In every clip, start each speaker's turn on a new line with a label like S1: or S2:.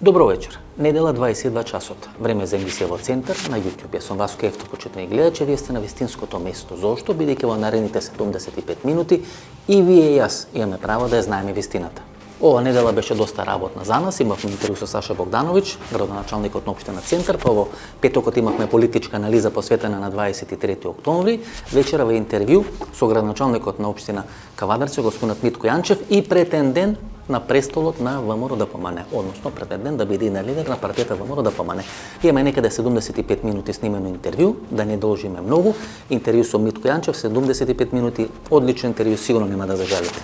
S1: Добро вечер. Недела 22 часот. Време за емисија во Центар на YouTube. Јас сум Васко Ефто, почитувани гледачи, вие сте на вистинското место. Зошто? Бидејќи во наредните 75 минути и вие и јас имаме право да ја знаеме вистината. Ова недела беше доста работна за нас. Имавме интервју со Саша Богдановиќ, градоначалникот на општина Центар, па во петокот имавме политичка анализа посветена на 23 октомври. Вечера во интервју со градоначалникот на општина Кавадарци, господинот Митко Јанчев и претендент на престолот на ВМРО ДПМН, односно претендент да биде на лидер на партијата ВМРО ДПМН. Имаме некаде 75 минути снимено интервју, да не должиме многу. Интервју со Митко Јанчев, 75 минути, одлично интервју, сигурно нема да зажалите.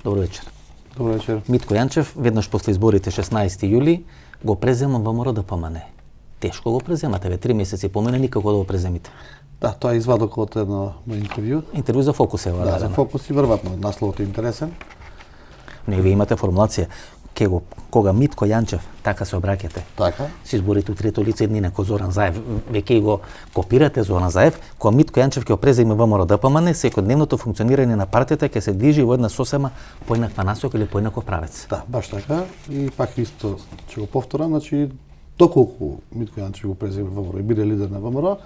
S1: Добро вечер.
S2: Добро вечер.
S1: Митко Јанчев, веднаш после изборите 16 јули, го презема ВМРО ДПМН. Тешко го преземате, ве 3 месеци помина, никако да го преземите.
S2: Да, тоа е извадок од едно интервју.
S1: Интервју за Фокус е ова.
S2: Да, за Фокус и веројатно насловот е интересен.
S1: Не, вие имате формулација. Кога Митко Јанчев, така се обраќате.
S2: Така.
S1: Се изборите у трето лице едни неко Зоран Заев. Веќе го копирате Зоран Заев, кога Митко Јанчев ќе преземе ВМРО ДПМН, секојдневното функционирање на партијата ќе се движи во една сосема поинаква насока или поинаков правец.
S2: Да, баш така. И пак исто ќе го повторам, значи доколку Митко Јанчев го преземе ВМРО и биде лидер на ВМРО,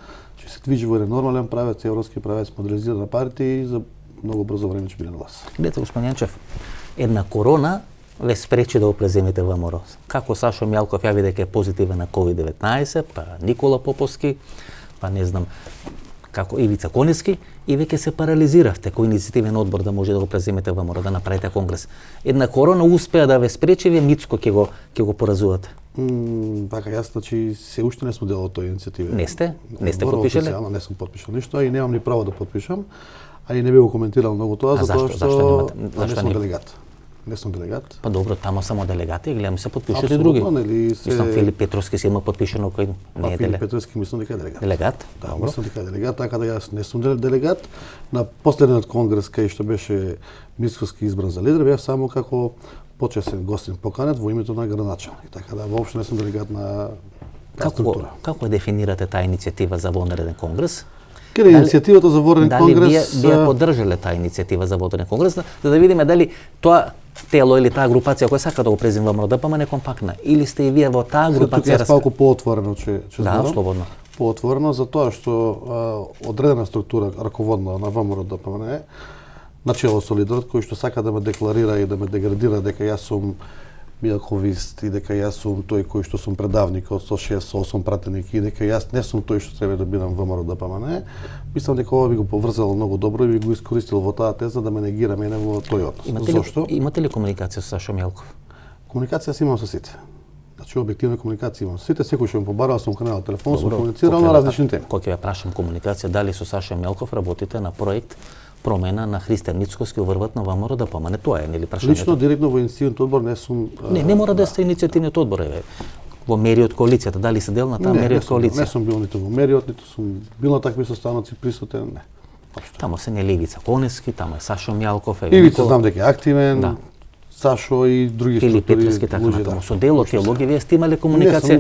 S2: ќе се движи во еден нормален правец, европски правец, моделизирана партија и за многу брзо време ќе биде на власт.
S1: Гледате, господин Јанчев, една корона ве спречи да го преземете ВМРО. Како Сашо Мјалков јави дека е позитивен на COVID-19, па Никола Поповски, па не знам како Ивица Конески, и веќе се парализиравте кој иницијативен одбор да може да го преземете ВМРО, да направите конгрес. Една корона успеа да ве спречи, вие Мицко ќе го поразувате.
S2: Така, јас значи се уште не сум дел од тој иницијатива.
S1: Не сте потпишале?
S2: Не сум потпишал ништо и немам ни право да потпишам, а и не би го коментирал многу тоа затоа што не сум делегат. Не сум делегат.
S1: Па добро, тамо само делегати, гледам се потпишат и други. Мислам Филип Петровски се има потпишано кој не е делегат.
S2: Филип Петровски мислам дека е делегат.
S1: Делегат?
S2: Да, мислам дека е делегат, така да јас не сум делегат. На последниот конгрес кај што беше Мицковски избран за лидер, бев само како почесен гостин поканет во името на градоначалник. Така да воопшто не сум делегат на структура.
S1: Како ја дефинирате таа иницијатива за вонреден конгрес?
S2: Каде иницијативата за вонреден конгрес?
S1: Дали вие поддржале таа иницијатива за вонреден конгрес, за да видиме дали тоа тело или таа групација која сака да го преземе ВМРО ДПМН е компактна, или сте и вие во таа групација?
S2: Јас малку поотворено ќе
S1: да, слободно.
S2: Поотворено за тоа што одредена структура раководна на ВМРО ДПМН начело со лидерот кој што сака да ме декларира и да ме деградира дека јас сум бијаковист и дека јас сум тој кој што сум предавник од 168 пратеник и дека јас не сум тој што треба да бидам ВМРО ДПМН. Мислам дека ова би го поврзало многу добро и би го искористил во таа теза да ме негира мене во тој однос. Зошто?
S1: Имате ли комуникација со Сашо Мјалков?
S2: Комуникација си имам со сите. Значи објективна комуникација имам со сите, секој што ме побарал, сум канал телефон, сум комуницирал на различни теми.
S1: Кога ќе ве прашам комуникација, дали со Сашо Мјалков работите на проект промена на Христијан Мицковски уврват на ВМРО ДПМН, тоа е нели прашањето?
S2: Лично директно во иницијативниот одбор не сум.
S1: Не мора да сте иницијативниот одбор, во мериот коалицијата, дали се дел на таа мериот коалиција?
S2: Не сум бил ниту во мериот, ниту сум бил на такви состаноци присутен, не.
S1: Тамо се нели Ивица Конески, тамо е Сашо Мјалков,
S2: Ивица знам дека е активен. Да. Сашо и други
S1: Филип Петровски, така натаму. Со дело теологија вие сте имале комуникација?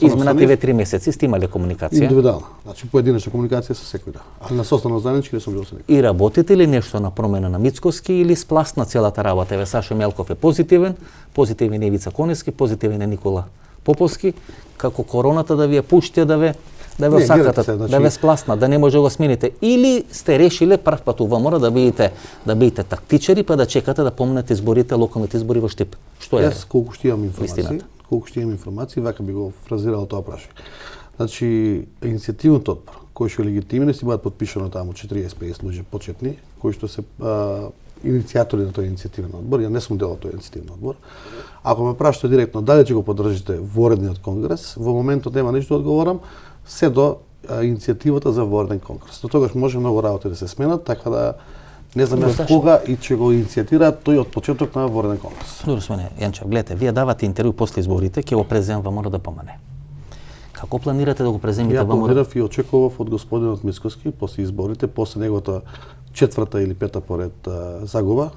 S1: Изминати 2 месеци сте имале комуникација?
S2: Индивидуално. Значи поединечна комуникација со секој, да. Али на состанок заеднички не сум бил со никој.
S1: И работите ли нешто на промена на Мицковски или спласна целата работа? Еве Сашо Мјалков е позитивен е Ивица Конески, позитивен е Никола Поповски, како короната да ви ја пушти да ве осакатат, да ве спласна, да не може да го смените, или сте решиле прв пат у ВМРО да бидете тактичари па да чекате да поминат изборите, локалните избори во Штип. Што е?
S2: Јас колку што имам информации, вака би го фразирал тоа прашање. Значи иницијативниот одбор кој што е легитимен си бидат потпишано таму 40-50 луѓе почетни кои што се иницијатори на тој иницијативен одбор. Ја не сум дел од тој иницијативен одбор. Ако ме прашате директно дали ќе го поддржите воредниот конгрес, во моментот нема ништо да одговорам, се до иницијативата за вореден конгрес. До тогаш може многу работи да се сменат, така да не знам кога и ќе го иницијатираат тој од почеток на вореден конгрес.
S1: Добро сме, Јанчев, гледате, вие давате интервју после изборите, ќе го преземам ВМРО ДПМН. Како планирате да го преземите
S2: ВМРО? Ја планирав и очекував од господинот Мицковски после изборите, после неговата 4-та или 5-та поред загуба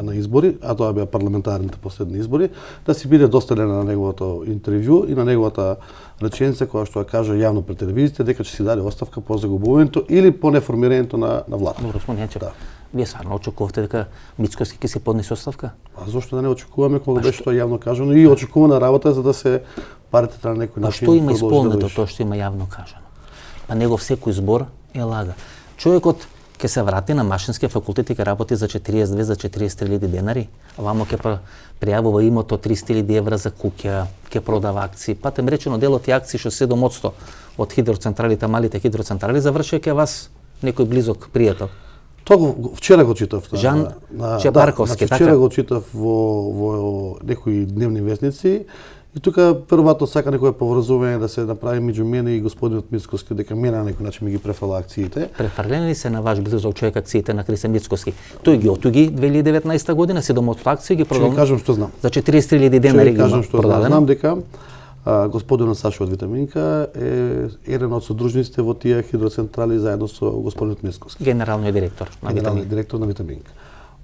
S2: на избори, а тоа беа парламентарните последни избори, да си биде доставена на неговото интервју и на неговата реченица која што ја кажа јавно пред телевизиите дека ќе си даде оставка по загубувањето или по неформирањето на влада.
S1: Добро, господин Јанчев. Да. Вие стварно очекувате дека Мицкоски ќе се поднесе оставка?
S2: А зошто да не очекуваме кога беше тоа јавно кажано и очекувана работа за да се парите на некој начин.
S1: Што има исполнето тоа што има јавно кажано? Па негов секој збор е лага. Човекот ќе се врати на машинския факултет и ќе работи за 42 за 43.000 денари, а вамо ќе пријавува имото 300.000 евра за куќа, ќе продава акции. Патем речено дел од тие акции што 7% од хидроцентралите, малите хидроцентрали завршија кај вас некој близок пријател.
S2: Тоа вчера го читав.
S1: Жан Чепарковски, така?
S2: Вчера го читав во некои дневни вестници и тука првато сака некое поврзување да се направи меѓу мене и господинот Мицкоски дека мене на некој начин ми ги префрла акциите.
S1: Префрлени се на ваш близок човек акциите на Христијан Мицкоски. Тој ги отуги 2019 година 7% акции ги продал.
S2: Ќе кажам што знам.
S1: За 43.000 денари ги продадено.
S2: Знам дека господинот Сашо од Витаминка е еден од содружниците во тие хидроцентрали заедно со господинот Мицкоски.
S1: Генералниот директор на
S2: Генералниот директор на Витаминка.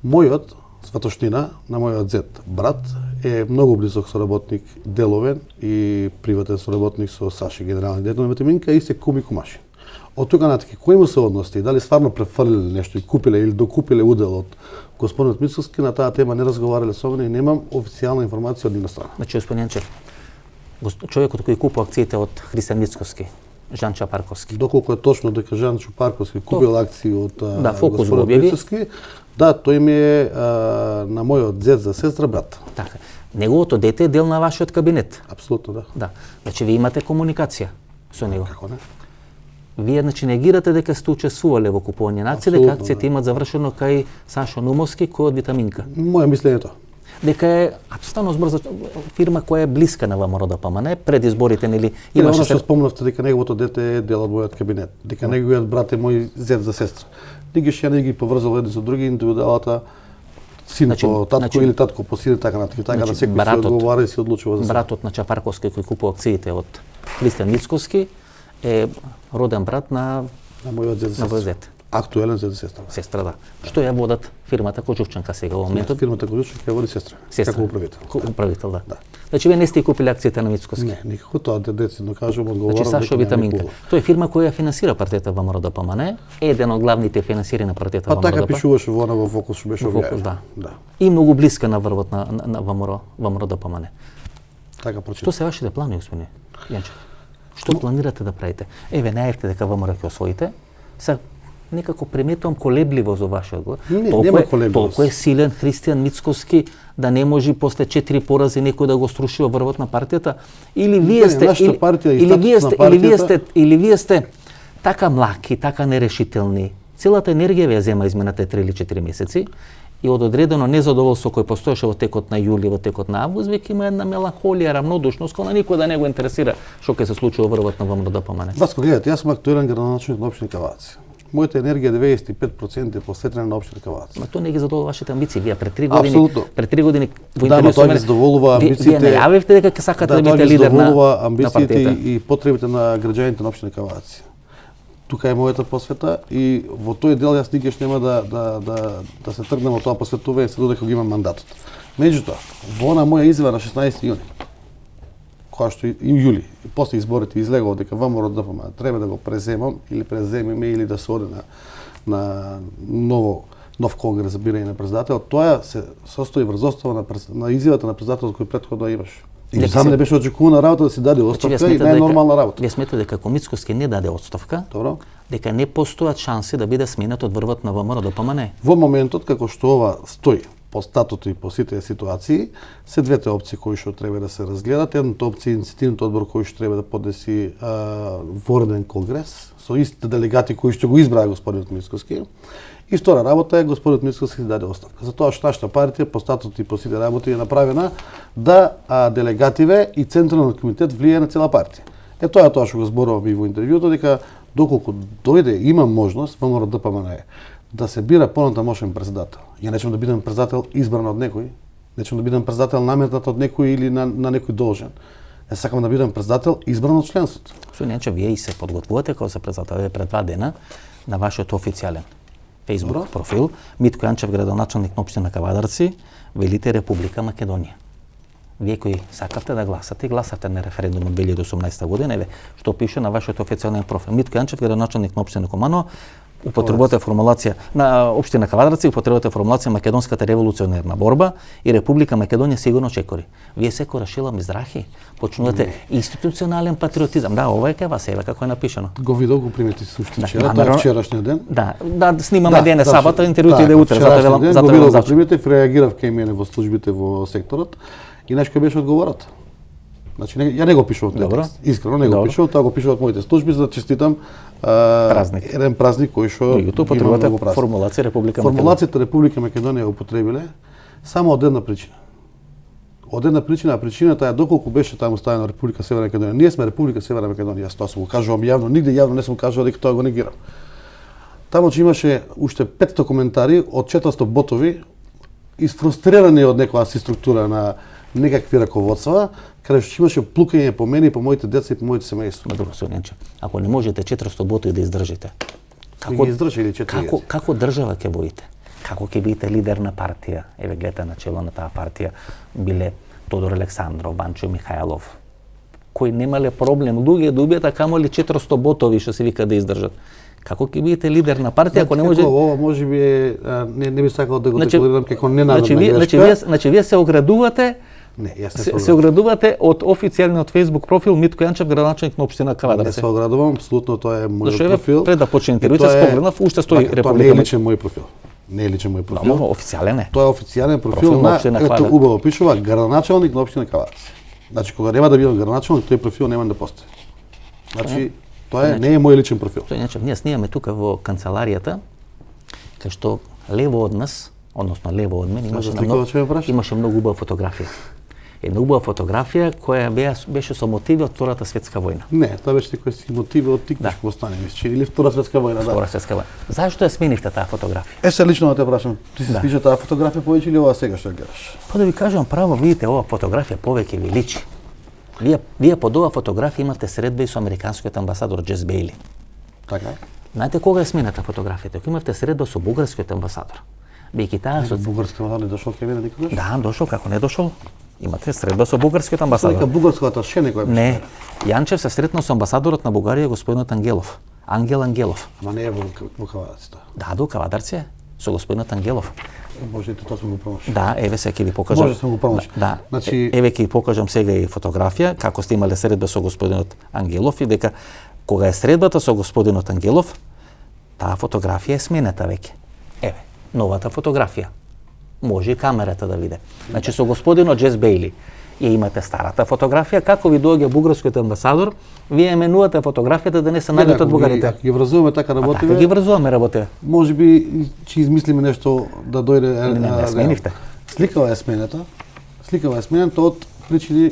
S2: Мојот сватоштина на мојот зет брат е многу близок соработник, деловен и приватен соработник со Саши, генералниот директор на Витаминка и се куми кумаши. Од тука натака кои му се одности, дали стварно префрлиле нешто и купиле или докупиле удел од господинот Мицкоски, на таа тема не разговарале со мене и немам официјална информација од нивна страна.
S1: Значи, господин Јанчев, човекот кој купува акциите од Христијан Мицкоски, Жан Чапарковски.
S2: Доколку е точно дека Жан Чапарковски купил акции од
S1: Фокус го
S2: господинот Мицкоски, да, тој ми е на мојот зет за сестра брат.
S1: Така. Неговото дете е дел на вашиот кабинет.
S2: Апсолутно, да.
S1: Да. Значи, вие имате комуникација со него.
S2: Како не?
S1: Вие значи негирате дека сте учествувале во купување на акции, дека акциите имаат завршено кај Сашо Нумовски кој од Витаминка.
S2: Моје мислење е тоа.
S1: Дека е апстано збор за фирма која е блиска на ВМРО ДПМН, пред изборите нели
S2: имаше што спомнавте дека неговото дете е дел од мојот кабинет, дека неговиот брат е мој зет за сестра. Никогаш ја не ги поврзал едни со други индивидуалата син по татко или татко по син така натаму, така да секој се одговара и се одлучува за себе.
S1: Братот на Чапарковски кој купува акциите од Христијан Мицкоски е роден брат на
S2: мојот зет за сестра. Актуелен зет за сестра.
S1: Сестра, да. Што ја водат фирмата Кожувчанка сега во моментот?
S2: Фирмата Кожувчанка ја води сестра. Како управител.
S1: Управител, да. Значи вие не сте купили акциите на Мицкоски?
S2: Не, никако, тоа децидно кажам, одговорам.
S1: Значи Сашо Витаминка. Тоа е фирма која финансира партијата ВМРО ДПМН, еден од главните финансири на партијата ВМРО ДПМН.
S2: Па така пишуваше во Фокус што беше
S1: објавено. Да. И многу блиска на врвот на ВМРО ДПМН.
S2: Така прочитав.
S1: Што се вашите плани, господине Јанчев? Што планирате да правите? Еве, најавте дека ВМРО ќе освоите. Се некако приметувам колебливо за вашиот одговор. Толку е силен Христијан Мицкоски да не може после 4 порази некој да го струши во врвот на партијата, или вие сте или вие сте така млаки, така нерешителни. Целата енергија ви ја зема изминатите 3 или 4 месеци и од одредено незадоволство кој постоеше во текот на јули, во текот на август, веќе има една меланхолија, рамнодушност, кога никој да не го интересира што ќе се случи во врвот на ВМРО ДПМН.
S2: Васко, гледате, јас сум актуелен градоначалник на општина Каваци. Мојата енергија 95% е посветена на општина Каваци.
S1: Ма тоа не ги задоволува вашите амбиции. Вие пред 3 години, во
S2: интервју со мене задоволува амбициите.
S1: Вие најавивте дека ќе сакате да бидете лидер на
S2: амбициите и потребите на граѓаните на општина Каваци. Тука е мојата посвета и во тој дел јас никогаш нема да се тргнам од тоа посветување се додека го имам мандатот. Меѓутоа, во она моја изјава на 16 јуни, која што и јули, после изборите излегува дека ВМРО ДПМН треба да го преземам или преземеме или да се оде на нов конгрес за бирање на председател, тоа се состои врз основа на изјавата на председателот кој претходно имаш. И сам не беше очекувана работа да се даде оставка и најнормална работа.
S1: Вие сметате дека ако Мицкоски не даде оставка,
S2: добро,
S1: дека не постојат шанси да биде сменет од врвот на ВМРО ДПМН?
S2: Во моментот како што ова стои по статуту и по сите ситуации, се двете опции кои што треба да се разгледат. Едната опција е иницијативниот одбор кој што треба да поднеси вореден конгрес со истите делегати кои што го избраа господинот Мицкоски. И втора работа е господинот Мицкоски да даде оставка. Затоа што нашата партија по статут и по сите работи е направена да делегативе и централниот комитет влијае на цела партија. Тоа е тоа што го зборувам и во интервјуто, дека доколку дојде има можност ВМРО ДПМН да се бира понатамошен председател. Ја нечем да бидам председател избран од некој, нечем да бидам председател наметнат од некој или на некој должен. Ја сакам да бидам председател избран од членството.
S1: Што не, вие и се подготвувате како за председател пред 2 дена на вашиот официјален Facebook профил, Митко Јанчев, градоначалник на општина Кавадарци, велите Република Македонија. Вие кои сакавте да гласате на референдумот 2018 година, еве што пише на вашиот официјален профил. Митко Јанчев, градоначалник на општина Куманово, употребувате формулација на општина Кавадарци, употребувате формулација Македонската револуционерна борба и Република Македонија сигурно чекори. Вие секој Шила Мизрахи почнувате институционален патриотизам. Да, ова е кај вас, еве како е напишано.
S2: Го видов, го примети сушти вчера, тоа е вчерашниот ден.
S1: Да, снимаме денес сабота, интервјуто иде утре, затоа
S2: го видов, го приметив, реагирав кај мене во службите во секторот и знаеш кој беше одговорот? Значи, ја не го пишувам тој текст, искрено не го пишувам, тоа го пишуваат моите служби за да честитам еден празник кој што
S1: потребувате формулација Република Македонија.
S2: Формулацијата Република Македонија ја употребиле само од една причина. Од една причина, а причината е доколку беше таму ставено Република Северна Македонија. Ние сме Република Северна Македонија, јас тоа сум го кажувам јавно, нигде јавно не сум кажувал дека тоа го негирам. Таму че имаше уште 500 коментари од 400 ботови изфрустрирани од некоја си структура на некакви раководства, каде што имаше плукање по мене и по моите деца и по моите семејство.
S1: Добро, Сонјанче, ако не можете 400 ботови да издржите,
S2: како ги издржи или 4?
S1: Како држава ќе водите? Како ќе бидете лидер на партија? Еве гледате на чело на таа партија биле Тодор Александров, Банчо Михајлов, кои немале проблем луѓе да убијат, а камоли 400 ботови што се вика да издржат. Како ќе бидете лидер на партија ако не може?
S2: Ова можеби не би сакал да го декларирам како ненамерна грешка.
S1: Значи вие се оградувате.
S2: Не, јас не
S1: се оградувате од официјалниот Facebook профил Митко Јанчев, градоначелник на општина Кавадарци.
S2: Не се оградувам, апсолутно тоа е мојот профил.
S1: Пред да почне интервјуата спогледнав, уште стои Република.
S2: Тоа не е личен мој профил. Не е личен мој профил.
S1: Да, официјален е.
S2: Тоа е официјален профил на, ето убаво пишува, градоначелник на општина Кавадарци. Значи кога нема да бидам градоначелник, тој профил нема да постои. Значи тоа не е мој личен профил.
S1: Значи ние снимаме тука во канцеларијата, кај што лево од нас, односно лево од мен имаше многу убава фотографија. Една убава фотографија која беше со мотиви од Втората светска војна.
S2: Не, тоа беше некои си мотиви од Тиквишко стане, мислиш, или Втора светска војна, да.
S1: Втора светска војна. Зашто ја сменивте таа фотографија?
S2: Се лично да те прашам, ти се свиѓа таа фотографија повеќе или ова сега што ја гледаш?
S1: Па да ви кажам право, видите, ова фотографија повеќе ви личи. Вие под оваа фотографија имавте средба и со американскиот амбасадор Джес Бејли.
S2: Така.
S1: Знаете кога е смената фотографијата? Кога имавте средба со бугарскиот амбасадор. Бидејќи таа со
S2: бугарскиот амбасадор дошол кај мене никогаш?
S1: Да, дошол, како не дошол. Имате средба со бугарскиот амбасадор.
S2: Дека бугарската шене која беше.
S1: Не, Јанчев се сретнал со амбасадорот на Бугарија господинот Ангелов. Ангел Ангелов.
S2: Ама не е во Кавадарци тоа.
S1: Да, до Кавадарци е, со господинот Ангелов.
S2: Може тоа сум го промашил.
S1: Да, еве сега ќе ви покажам.
S2: Може сум го промашил.
S1: Да,
S2: значи
S1: еве ќе ви покажам сега и фотографија како сте имале средба со господинот Ангелов и дека кога е средбата со господинот Ангелов, таа фотографија е сменета веќе. Еве, новата фотографија. Може и камерата да види. Значи со господинот Джес Бејли ја имате старата фотографија, како ви доаѓа бугарскиот амбасадор, вие менувате фотографијата да не се најдат бугарите.
S2: Ги врзуваме така работиме.
S1: Така ги врзуваме работиме.
S2: Можеби ќе измислиме нешто да дојде.
S1: Не сменивте.
S2: Сликава е сменета. Сликава е сменета од причини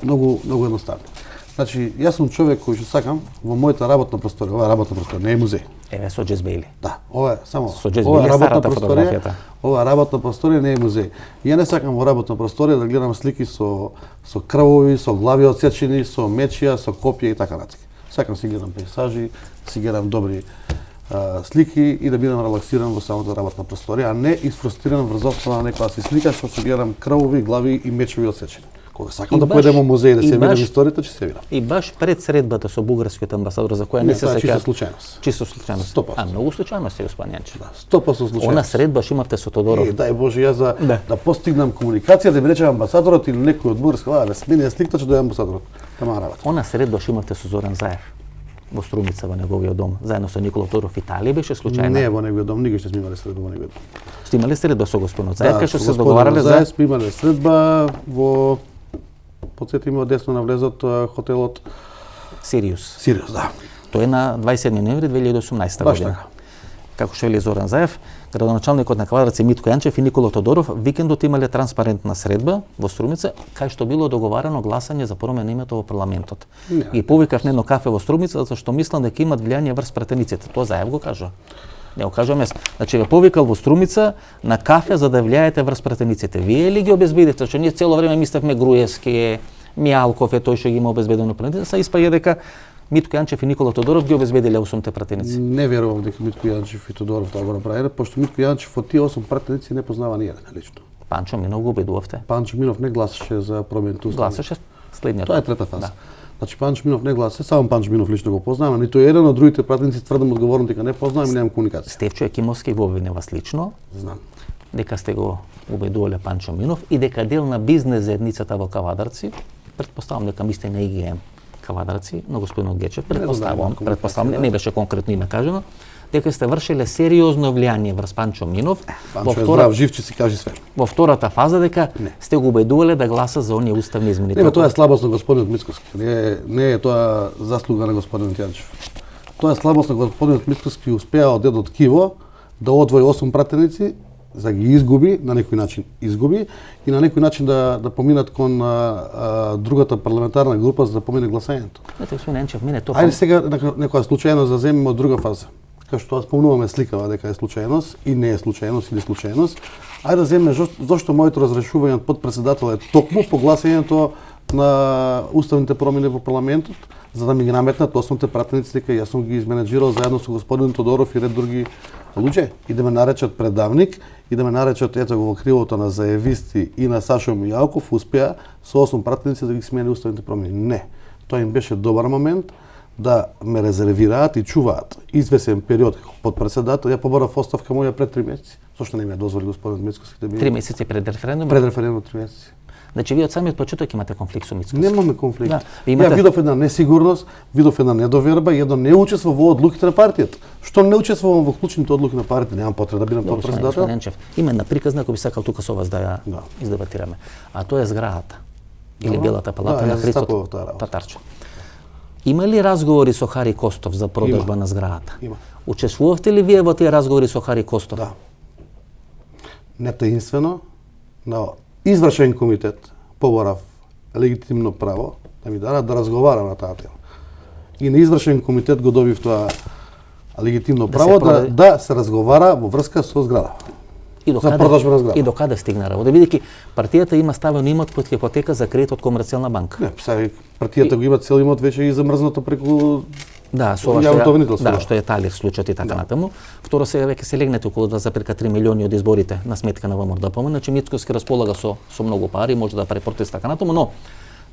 S2: многу едноставни. Значи, јас сум човек кој што сакам во мојата работна просторија, ова е работна просторија, не е музеј.
S1: Еве со Джес Бејли.
S2: Да, ова е само.
S1: Со Джес Бејли старата фотографијата.
S2: Ова е работна просторија, не е музеј. Ја не сакам во работна просторија да гледам слики со крвови, со глави одсечени, со мечија, со копија и така натаму. Сакам си гледам пейзажи, си гледам добри слики и да бидам релаксиран во самата работна просторија, а не изфрустриран врз основа на некоја си слика што ќе гледам крвови, глави и мечови одсечени. Кога сакам да појдем во музеј да се видам историјата, ќе се видам.
S1: И баш пред средбата со бугарскиот амбасадор за која не се сеќавам.
S2: Чисто случајност.
S1: Чисто случајност.
S2: 100%.
S1: А многу случајност е Јоспан Јанчев.
S2: Да, 100% случајност.
S1: Она средба што имавте со Тодоров.
S2: Дај Боже, јас да постигнам комуникација, да ми рече амбасадорот или некој од бугарска, да смени сликата што дојде амбасадорот. Тама работа.
S1: Она средба што имавте со Зоран Заев во Струмица во неговиот дом, заедно со Никола Тодоров, Италија беше случајно?
S2: Не во неговиот дом, никош не сме имале средба во неговиот дом.
S1: Сте имале средба со господинот Заев, кај што се договарале за?
S2: Заев сме имале средба во подсетиме од десно на влезот хотелот
S1: Сириус.
S2: Сириус, да.
S1: Тоа е на 27 ноември 2018 година.
S2: Така.
S1: Како што вели Зоран Заев, градоначалникот на Кавадарци Митко Јанчев и Никола Тодоров викендот имале транспарентна средба во Струмица, кај што било договарано гласање за промена името во парламентот. И повикав на едно кафе во Струмица затоа што мислам дека имат влијание врз пратениците. Тоа Заев го кажа. Не го кажам јас. Значи ве повикал во Струмица на кафе за да влијаете врз пратениците. Вие ли ги обезбедите? Што ние цело време мислевме Груевски, Мијалков е тој што ги има обезбедено пратениците, са испаѓа дека Митко Јанчев и Никола Тодоров ги обезбедиле 8 пратеници.
S2: Не верувам дека Митко Јанчев и Тодоров тоа го направиле, пошто Митко Јанчев од тие 8 пратеници не познава ни еден лично.
S1: Панчо Минов го убедувавте.
S2: Панчо Минов не гласаше за промените устави.
S1: Гласаше следниот.
S2: Тоа е трета фаза. Да. Значи Панчо Минов не гласа, само Панчо Минов лично го познавам, ниту еден од другите пратеници тврдам одговорно дека не познавам и немам комуникација.
S1: Стефчо Екимовски го обвини вас лично.
S2: Знам.
S1: Дека сте го убедувале Панчо Минов и дека дел на бизнес заедницата во Кавадарци, претпоставам дека мислите на ИГМ Кавадарци, на господинот Гечев, претпоставам, не беше конкретно име кажано, дека сте вршиле сериозно влијание врз Панчо Минов.
S2: Панчо е здрав, жив, че си кажи све.
S1: Во втората фаза дека сте го убедувале да гласа за оние уставни измени.
S2: Не, тоа е слабост на господинот Мицкоски. Не е тоа заслуга на господинот Јанчев. Тоа е слабост на господинот Мицкоски, успеа од едно ткиво да одвои 8 пратеници, за ги изгуби, на некој начин изгуби и на некој начин да поминат кон другата парламентарна група за да помине гласањето.
S1: Господин Енчев, мене тоа.
S2: Ајде сега некоја случајност да земеме од друга фаза. Кај што спомнуваме сликава дека е случајност и не е случајност или случајност. Ајде да земеме зошто моето разрешување од подпредседател е токму по гласањето на уставните промени во парламентот, за да ми ги наметнат 8 пратеници дека јас сум ги изменеджирал заедно со господин Тодоров и ред други луѓе и да ме наречат предавник и да ме наречат ето го во кривото на заевисти и на Сашо Мијалков успеа со 8 пратеници да ги смени уставните промени. Не. Тоа им беше добар момент да ме резервираат и чуваат извесен период како подпредседател. Ја побарав оставка моја пред 3 месеци. Зошто не ми ја дозволи господин Мицкоски да би
S1: 3 месеци пред референдумот?
S2: Пред референдумот 3 месеци.
S1: Значи вие од самиот почеток имате конфликт со Мицкоски.
S2: Немаме конфликт.
S1: Да.
S2: Ја видов една несигурност, видов една недоверба и едно неучество во одлуките на партијата. Што не учествувам во клучните одлуки на партијата, немам потреба да бидам подпредседател.
S1: Имена приказна кој би сакал тука со вас да ја издебатираме. А тоа е зградата или Белата палата на Христо Татарчо. Има ли разговори со Хари Костов за продажба на зградата?
S2: Има.
S1: Учествувавте ли вие во тие разговори со Хари Костов?
S2: Да. Не таинствено, но извршен комитет поборав легитимно право да ми дадат да разговарам на таа тема. И на извршен комитет го добив тоа легитимно право да се разговара во врска со зграда. За продажба на зграда.
S1: И до каде стигна работа? Бидејќи партијата има ставен имот под хипотека за кредит од Комерцијална банка.
S2: Не, сега партијата го има цел имот веќе и замрзнато преку
S1: со што е Талир случајот и така натаму. Второ, сега веќе се легнете околу 2,3 милиони од изборите на сметка на ВМРО-ДПМН, значи Мицкоски располага со многу пари, може да прави протест така натаму, но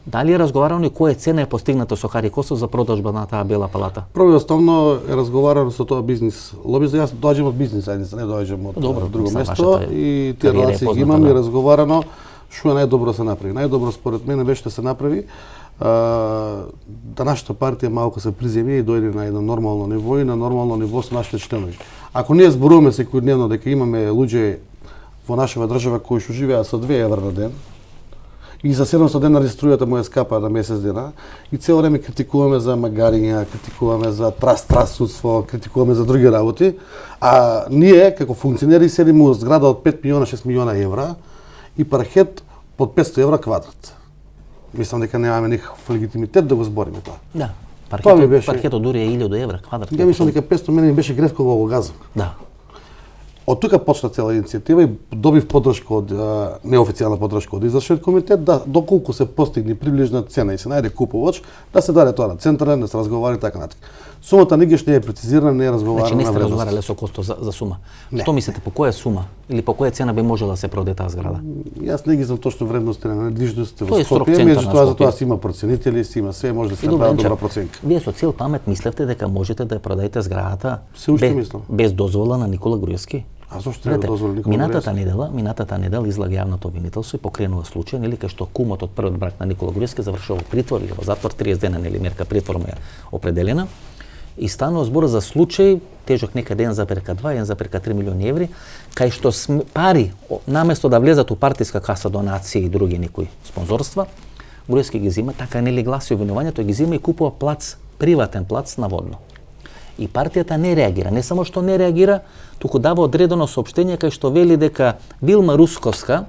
S1: дали е разговарано и која цена е постигната со Хари Костов за продажба на таа Бела палата?
S2: Прво и основно е разговарано со тоа бизнис лоби, за јас доаѓам од бизнис заедница, не доаѓам од друго место и тие релации ги имам и разговарано што е најдобро да се направи. Најдобро според мене беше да се направи да нашата партија малку се приземи и дојде на едно нормално ниво и на нормално ниво со нашите членови. Ако ние зборуваме секојдневно дека имаме луѓе во нашава држава кои што живеат со 2 евра на ден и за 700 денари струјата му е скапа на месец дена и цело време критикуваме за магариња, критикуваме за трасудство, критикуваме за други работи, а ние како функционери седиме во зграда од 5 милиона, 6 милиона евра и паркет под 500 евра квадрат. Мислам дека немаме никаков легитимитет да го збориме тоа.
S1: Да. Паркетот дури е 1000 евра квадрат.
S2: Ја мислам дека 500 мене ми беше грешко во газа.
S1: Да.
S2: Од тука почна цела иницијатива и добив поддршка од неофицијална поддршка од извршен комитет да доколку се постигне приближна цена и се најде купувач, да се даде тоа на централен, да се разговара и така натаму. Сумата нигаш не е прецизирана, не е разговарана.
S1: Значи не сте разговарале со Костов за сума. Не. Што мислите по која сума или по која цена би можела да се продаде таа зграда? Јас
S2: не ги знам точно вредности на недвижностите во Скопје, меѓутоа за тоа си има проценители, си има све, може да се направи добра проценка.
S1: Вие со цел памет мислевте дека можете да ја продадете зградата
S2: без
S1: дозвола на Никола Груевски?
S2: А зошто треба да дозволи Никола Груевски?
S1: Минатата недела излага јавното обвинителство и покренува случај, нели кај што кумот од првиот брак на Никола Груевски завршува во притвор или во затвор 30 дена, нели мерка притвор му е определена. И станува збор за случај тежок некаде 1,2-1,3 милиони еври, кај што пари наместо да влезат у партиска каса, донации и други некои спонзорства, Груевски ги зима, така нели гласи обвинувањето, ги зима и купува плац, приватен плац наводно. И партијата не реагира, не само што не реагира, туку дава одредено соопштение кај што вели дека Вилма Русковска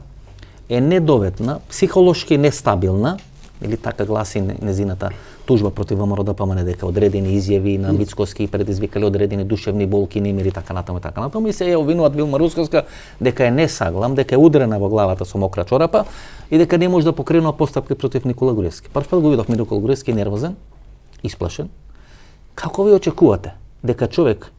S1: е недоветна, психолошки нестабилна, или така гласи незината тужба против ВМРО-ДПМН, дека одредени изјави на Мицкоски предизвикале одредени душевни болки, немири така натаму и се ја обвинуваат Вилма Русковска дека е несаглам, дека е удрена во главата со мокра чорапа и дека не може да покренува постапки против Никола Груевски. Прв пат го видовме Никола Груевски нервозен, исплашен. Како ви очекувате дека човек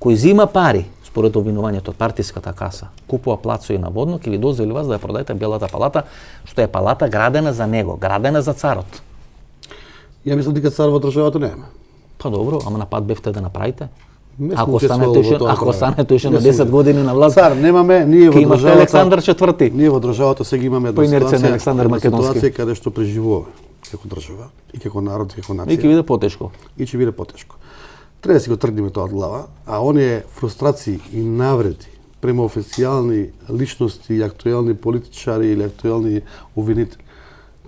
S1: кој зима пари според обвинувањето од партиската каса, купува плацови наводно, ќе ви дозволи вас да ја продадете Белата палата, што е палата градена за него, градена за царот?
S2: Ја мислам дека цар во државата нема.
S1: Па добро, ама на пат бевте да направите.
S2: Не сме
S1: Ако
S2: учествували во тоа право.
S1: станете уште на
S2: Не сме.
S1: 10 години на власт,
S2: Цар немаме, ние во
S1: ќе имате
S2: државата.
S1: Александар IV.
S2: Ние во државата сега имаме
S1: По инерција на Александар
S2: една
S1: Македонски.
S2: ситуација каде што преживуваме како држава и како народ и како
S1: И
S2: нација.
S1: ќе биде потешко.
S2: И ќе биде потешко. Треба да си го тргнеме тоа од глава, а оние фрустрации и навреди према официјални личности и актуелни политичари или актуелни обвинители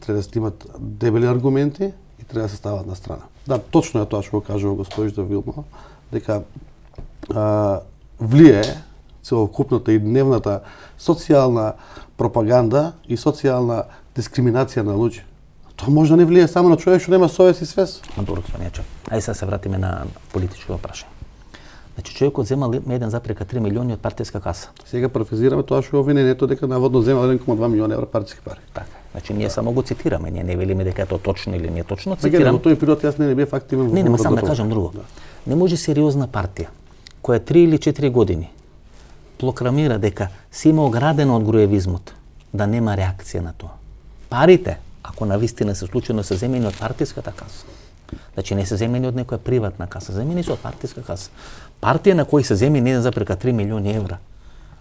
S2: треба да имат дебели аргументи и треба да се стават на страна. Да, точно е тоа што го кажува госпожица Вилма, дека влијае целокупната и дневната социјална пропаганда и социјална дискриминација на луѓе. Тоа може да не влијае само на човек што нема совест и свест.
S1: Добро, Сонјаче. Ајде сега се вратиме на политичко прашање. Значи човекот земал 1,3 милиони од партиска каса.
S2: Сега парафразираме тоа што е обвинението дека наводно земал 1,2 милиона евра партиски пари.
S1: Така. Значи ние само го цитираме, ние не велиме дека е тоа точно или не е точно,
S2: Сега
S1: цитирам.
S2: во тој период јас не бев активен во.
S1: Не, сам да кажам друго. Не може сериозна партија која 3 или 4 години прокламира дека се има оградено од груевизмот, да нема реакција на тоа. Парите, ако навистина се случајно се земени од партиската каса, значи не се земени од некоја приватна каса, земени се од партиска каса. Партија на кој се земени 1,3 милиони евра,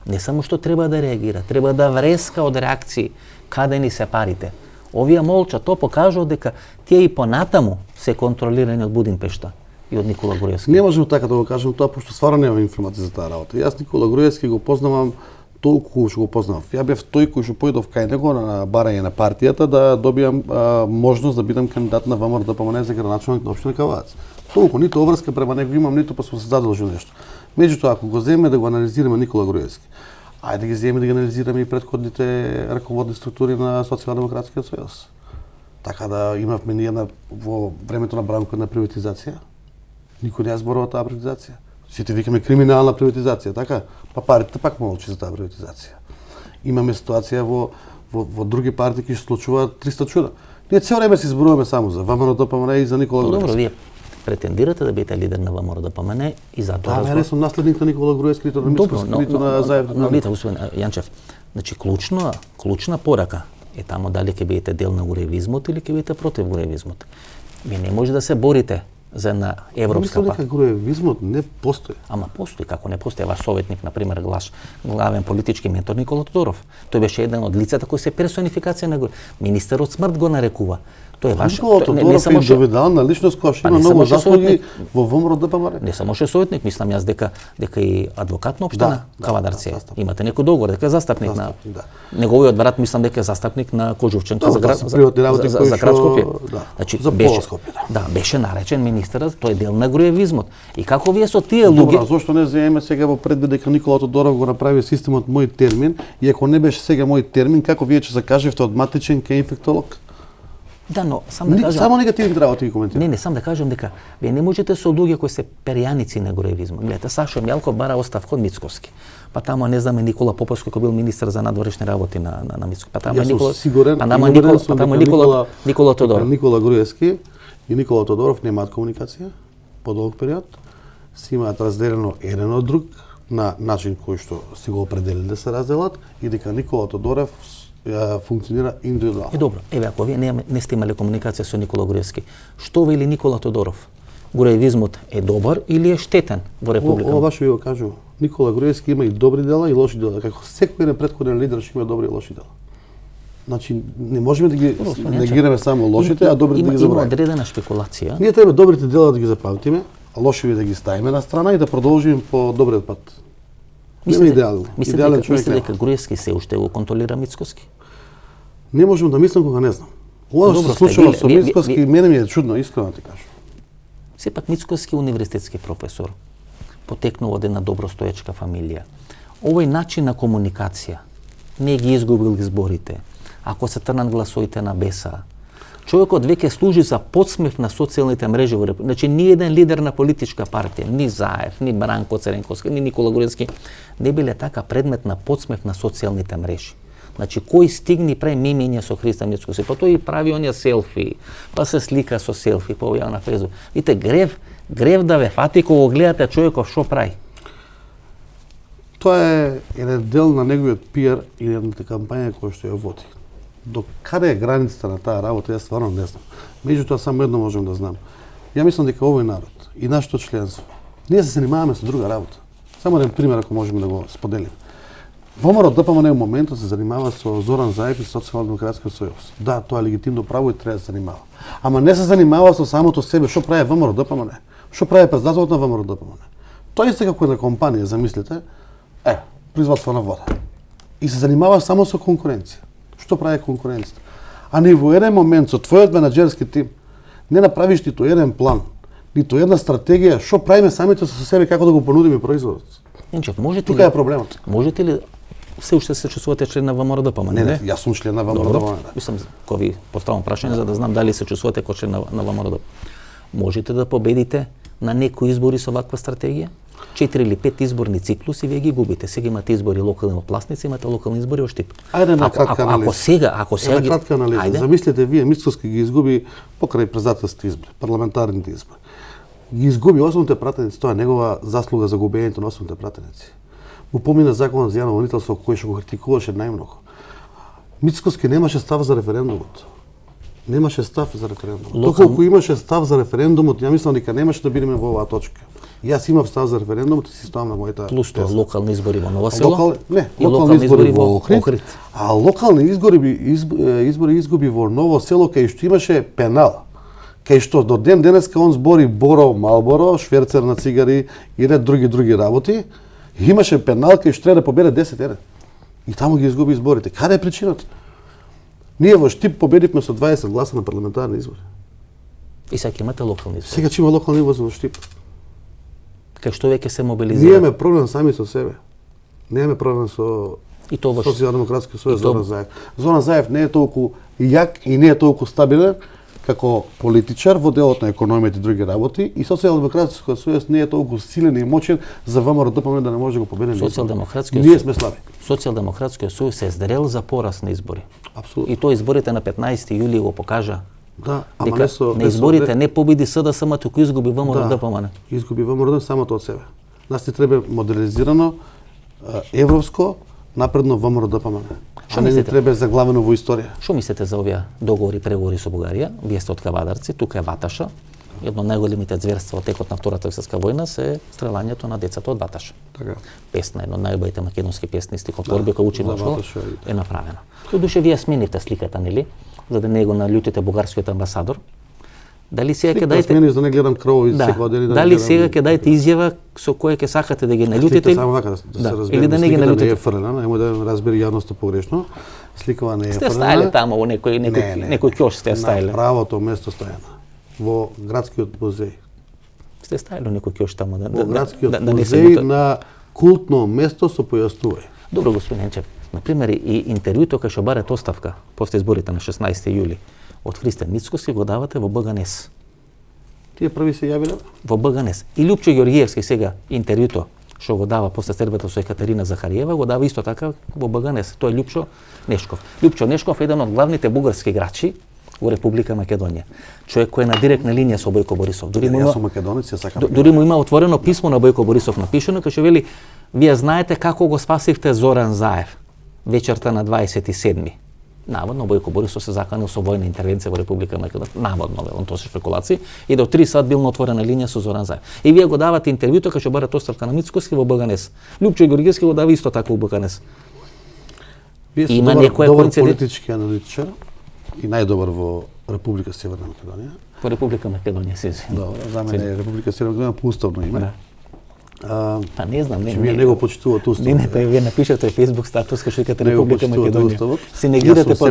S1: не само што треба да реагира, треба да вреска од реакции каде ни се парите. Овие молчат, тоа покажува дека тие и понатаму се контролирани од Будимпешта и од Никола Груевски.
S2: Не можам така да го кажам тоа, пошто стварно немам информација за таа работа. Јас Никола Груевски го познавам толку што го познавам. Ја бев тој кој што појдов кај него на барање на партијата да добијам можност да бидам кандидат на ВМРО да помане за градоначалник на општина Кавац. Толку ниту обврска према него имам, ниту па сум се задолжил нешто. Меѓутоа, ако го земеме да го анализираме Никола Груевски, ајде да ги земеме да ги анализираме и претходните раководни структури на Социјалдемократскиот сојуз. Така да имавме ние во времето на Бранко на приватизација. Никој не ја зборува таа приватизација. Сите викаме криминална приватизација, така? Па парите пак молчи за таа приватизација. Имаме ситуација во други партии кои случуваат 300 чуда. Ние цел време се зборуваме само за ВМРО ДПМН и за Никола Груевски.
S1: Добро, вие претендирате да бидете лидер на ВМРО ДПМН и затоа
S2: Да, не сум наследник на Никола Груевски, ниту на Мицкоски, ниту на Заев.
S1: Но видите, господин Јанчев, значи клучна порака е тамо дали ќе бидете дел на груевизмот или ќе бидете против груевизмот. Вие не може да се борите за една европска
S2: Мислам дека груевизмот не постои.
S1: Ама постои, како не постои. Ваш советник, например, главен политички ментор Никола Тодоров. Тој беше еден од лицата кои се персонификација на министерот смрт го нарекува. Тој е ваш
S2: Никола Тодоров е индивидуална личност која што има многу заслуги во ВМРО ДПМН.
S1: Не само што е советник, мислам јас дека и адвокат на општина Кавадарција. Имате некој договор дека е застапник на неговиот брат, мислам дека е застапник на Кожувченка за град Скопје.
S2: Значи за Пола Скопје.
S1: Да, беше наречен министерот, тој е дел на груевизмот. И како вие со тие луѓе?
S2: Добро, зошто не земеме сега во предвид дека Никола Тодоров го направи системот мој термин, и ако не беше сега мој термин, како вие ќе закажевте од матичен кај инфектолог?
S1: Да, но сам да кажам.
S2: Само негативни работи ги коментирам.
S1: Не, сам да кажам дека вие не можете со луѓе кои се перјаници на груевизмот. Гледате, Сашо Мјалков бара оставка од Мицкоски. Па таму не знаме Никола Поповски кој бил министер за надворешни работи на Мицкоски. Па таму Никола
S2: сигурен,
S1: Никола Тодоров.
S2: Никола Груевски и Никола Тодоров немаат комуникација по долг период. Си имаат разделено еден од друг на начин кој што си го определили да се разделат и дека Никола Тодоров функционира индивидуално.
S1: Добро, еве ако вие не сте имале комуникација со Никола Груевски, што вели Никола Тодоров? Груевизмот е добар или е штетен во Републиката?
S2: Ова баш ви го кажувам. Никола Груевски има и добри дела и лоши дела, како секој претходен лидер што има добри и лоши дела. Значи не можеме да ги негираме само лошите, а добрите да ги забравиме.
S1: Има одредена шпекулација.
S2: Ние треба добрите дела да ги запамтиме, а лошите да ги ставиме на страна и да продолжиме по добриот пат.
S1: Мислите дека Груевски се уште го контролира Мицкоски?
S2: Не можам да мислам кога не знам. Ова што се случува со Мицкоски, мене ми е чудно, искрено ти кажам.
S1: Сепак Мицкоски универзитетски професор, потекнува од една добростоечка фамилија. Овој начин на комуникација не ги изгубил изборите. Ако се трнат гласовите на БЕСА, човекот веќе служи за подсмев на социјалните мрежи во Република. Значи, ни еден лидер на политичка партија, ни Заев, ни Бранко Церенковски, ни Никола Груевски, не биле така предмет на подсмев на социјалните мрежи. Значи, кој стигни прави мимиња со Христо Мицкоски, па тој прави оние селфи, па се слика со селфи, па објавува на Фейсбук. Видите, грев да ве фати кога гледате човеков што прави.
S2: Тоа е еден дел на неговиот пиар и едната кампања која што ја води. До каде е границата на таа работа, јас стварно не знам. Меѓутоа само едно можам да знам. Ја мислам дека овој народ и нашето членство, ние се занимаваме со друга работа. Само еден пример ако можеме да го споделиме. ВМРО ДПМН во моментот се занимава со Зоран Заев и Социјално-демократскиот сојуз. Да, тоа е легитимно право и треба да се занимава. Ама не се занимава со самото себе, што прави ВМРО ДПМН. Што прави председателот на ВМРО ДПМН. Тој се како една компанија, замислете, производство на вода. И се занимава само со конкуренција. Што прави конкуренцијата? А ни во еден момент со твојот менаџерски тим не направиш ниту еден план, ниту една стратегија, што правиме самите со себе, како да го понудиме производот.
S1: Енчев, можете
S2: Тука е проблемот.
S1: Можете ли се уште се чувствувате член на ВМРО ДПМН?
S2: Не, јас сум член на ВМРО ДПМН.
S1: Мислам, кога ви поставам прашање за да знам дали се чувствувате како член на ВМРО ДПМН. Можете да победите на некои избори со ваква стратегија? 4 или 5 изборни циклуси вие ги губите. Сега имате избори локални во Пласница, имате локални избори во Штип.
S2: Ајде на кратка анализа.
S1: Ако сега
S2: кратка анализа.
S1: Ајде.
S2: Замислете вие Мицкоски ги изгуби покрај председателски избори, парламентарните избори. Ги изгуби основните пратеници, тоа е негова заслуга за губењето на основните пратеници. Му помина законот за јавно гонителство кој што го критикуваше најмногу. Мицкоски немаше став за референдумот. Немаше став за референдумот. Доколку имаше став за референдумот, ја мислам дека немаше да бидеме во оваа точка. Јас имав став за референдумот и си стоам на мојата
S1: плюс тоа локални избори во Ново село.
S2: Локални избори во Охрид. А локални избори изгуби во Ново село кај што имаше пенал. Кај што до ден денеска он збори Боро Малборо, шверцер на цигари и ред други работи. Имаше пенал кај што треба да победе 10-1. И таму ги изгуби изборите. Каде е причината? Ние во Штип победивме со 20 гласа на парламентарни избори.
S1: И сега имате локални избори.
S2: Сега ќе има локални избори во Штип.
S1: Кај што веќе се мобилизира?
S2: Ние имаме проблем сами со себе. Немаме проблем со Социјалдемократски сојуз Зоран Заев. Зоран Заев не е толку јак и не е толку стабилен како политичар во делот на економијата и други работи и Социјалдемократскиот сојуз не е толку силен и мочен за ВМРО ДПМН да не може да го победи. Ние сме слаби.
S1: Социјалдемократскиот сојуз се здрел за порас на избори.
S2: Апсолутно.
S1: И тоа изборите на 15 јули го покажа.
S2: Да,
S1: ама на изборите не победи СДСМ, туку изгуби ВМРО ДПМН.
S2: Изгуби ВМРО самото од себе. Нас ни треба модернизирано европско напредно ВМРО ДПМН. А не ни треба заглавено во историја.
S1: Што мислите за овие договори, преговори со Бугарија? Вие сте од Кавадарци, тука е Ваташа. Едно од најголемите зверства во текот на Втората светска војна се стрелањето на децата од Ваташа.
S2: Така.
S1: Песна, едно од најубавите македонски песни, стихотворби која учи во школа, е направена. Додуше вие сменивте сликата, нели? За да не го налютите бугарскиот амбасадор. Дали сега ќе дајте
S2: смени за да не гледам кровови секој ден и да
S1: дали сега ќе дајте изјава со која ќе сакате да ги налютите?
S2: Само вака да се разбере.
S1: Или да не ги налютите.
S2: Не е фрлена, немој да разбери јавноста погрешно. Сликава не е фрлена.
S1: Сте стајале таму во некој ќош сте стајале.
S2: На правото место стојана. Во градскиот музеј.
S1: Сте стајале во некој ќош таму
S2: во градскиот музеј на култно место со појаснување.
S1: Добро, господин Енчев. Например, и интервјуто кај што барате оставка после изборите на 16 јули од Христијан Мицкоски го давате во БГНЕС.
S2: Тие први се јавиле?
S1: Во БГНЕС. И Лјупчо Ѓоргиевски сега интервјуто што го дава после средбата со Екатерина Захариева, го дава исто така во БГНЕС. Тоа е Лјупчо Нешков. Лјупчо Нешков е еден од главните бугарски играчи во Република Македонија. Човек кој е на директна линија со Бојко Борисов.
S2: Јас сум македонец, ја сакам.
S1: Дури му има отворено писмо на Бојко Борисов напишано, кај што вели: "Вие знаете како го спасивте Зоран Заев вечерта на 27-ми." Наводно Бојко Борисов се заканил со војна интервенција во Република Македонија. Наводно, велам, тоа се шпекулации, и до 3 сат бил на отворена линија со Зоран Заев. И вие го давате интервјуто кај што барате оставка на Мицкоски во БГНЕС. Лјупчо Ѓоргиевски го дава исто така во БГНЕС.
S2: Има некој политички аналитичар и најдобар во Република Северна Македонија.
S1: Во Република Македонија се извини.
S2: Добро, за мене е Република Северна Македонија по уставно име.
S1: Па не знам,
S2: вие не го почитувате уставот.
S1: Не, вие напишете Facebook статус кај што викате Република Македонија.
S2: Се
S1: негирате по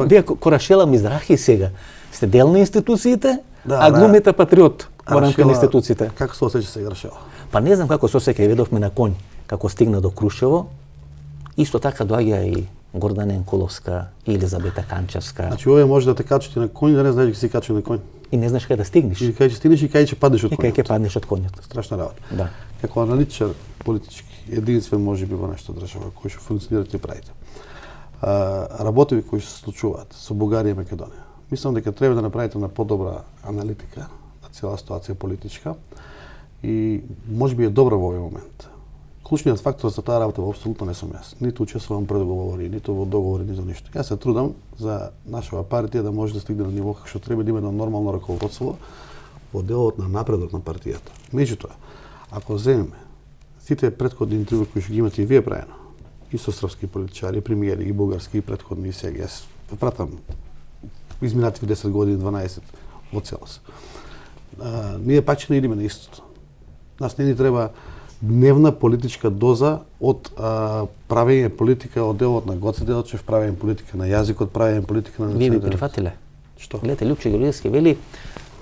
S1: вие Корашела Мизрахи сега сте дел на институциите, а глумите патриот во рамка на институциите.
S2: Како се осеќа сега Рашела?
S1: Па не знам како се осеќа, видовме на конј како стигна до Крушево. Исто така доаѓа и Гордана Енкуловска и Елизабета Канчевска.
S2: Значи овие може да те качите на конј, да не знаеш дека си качи на конј.
S1: И не знаеш каде да стигнеш.
S2: И кај ќе стигнеш и кај ќе паднеш од конјот.
S1: И кај ќе паднеш од конјот.
S2: Страшна работа.
S1: Да.
S2: Како аналитичар политички, единствен можеби во нашата држава кој што функционирате и правите. Работеви кои се случуваат со Бугарија и Македонија. Мислам дека треба да направите на подобра аналитика на цела ситуација политичка и можеби е добра во овој момент. клучниот фактор за таа работа апсолутно не сум јас. Ниту учествувам преговори, ниту во договори, ниту ништо. Јас се трудам за нашава партија да може да стигне на ниво како што треба, да има едно нормално раководство во делот на напредок на партијата. Меѓутоа, ако земеме сите претходни интервјуи кои што ги имате и вие правено, и со српски политичари, премиери, и бугарски, и претходни, и сега, јас пратам изминативи 10 години, 12 во целост. Ние пак не идеме на истото. Нас не ни треба дневна политичка доза од правење политика од делот на Гоце Делчев, правење политика на јазикот, правење политика на...
S1: Вие би прифатиле?
S2: Што?
S1: Гледате, Лјупчо Георгиевски вели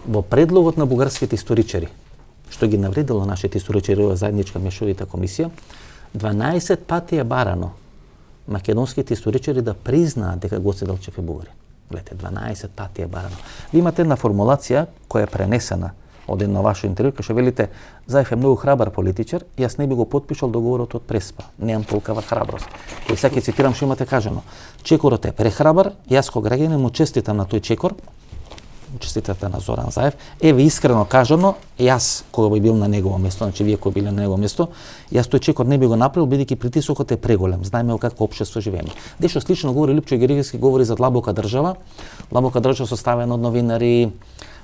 S1: во предлогот на бугарските историчари, што ги навредило нашите историчари во заедничка мешовита комисија, 12 пати е барано македонските историчари да признаат дека Гоце Делчев е бугарин. Гледате, 12 пати е барано. Ви имате една формулација која е пренесена од едно ваше интервју, кај што велите Заев е многу храбар политичар, јас не би го потпишал договорот од Преспа. Немам толкава храброст. И сега ќе цитирам што имате кажано. Чекорот е прехрабар, јас ко граѓанин му честитам на тој чекор, честитате на Зоран Заев. Еве искрено кажано, јас кога би бил на негово место, значи вие кои били на негово место, јас тој чекор не би го направил бидејќи притисокот е преголем. Знаеме како општество живееме. Дешто слично говори Лјупчо Георгиевски, говори за длабока држава. Длабока држава составена од новинари,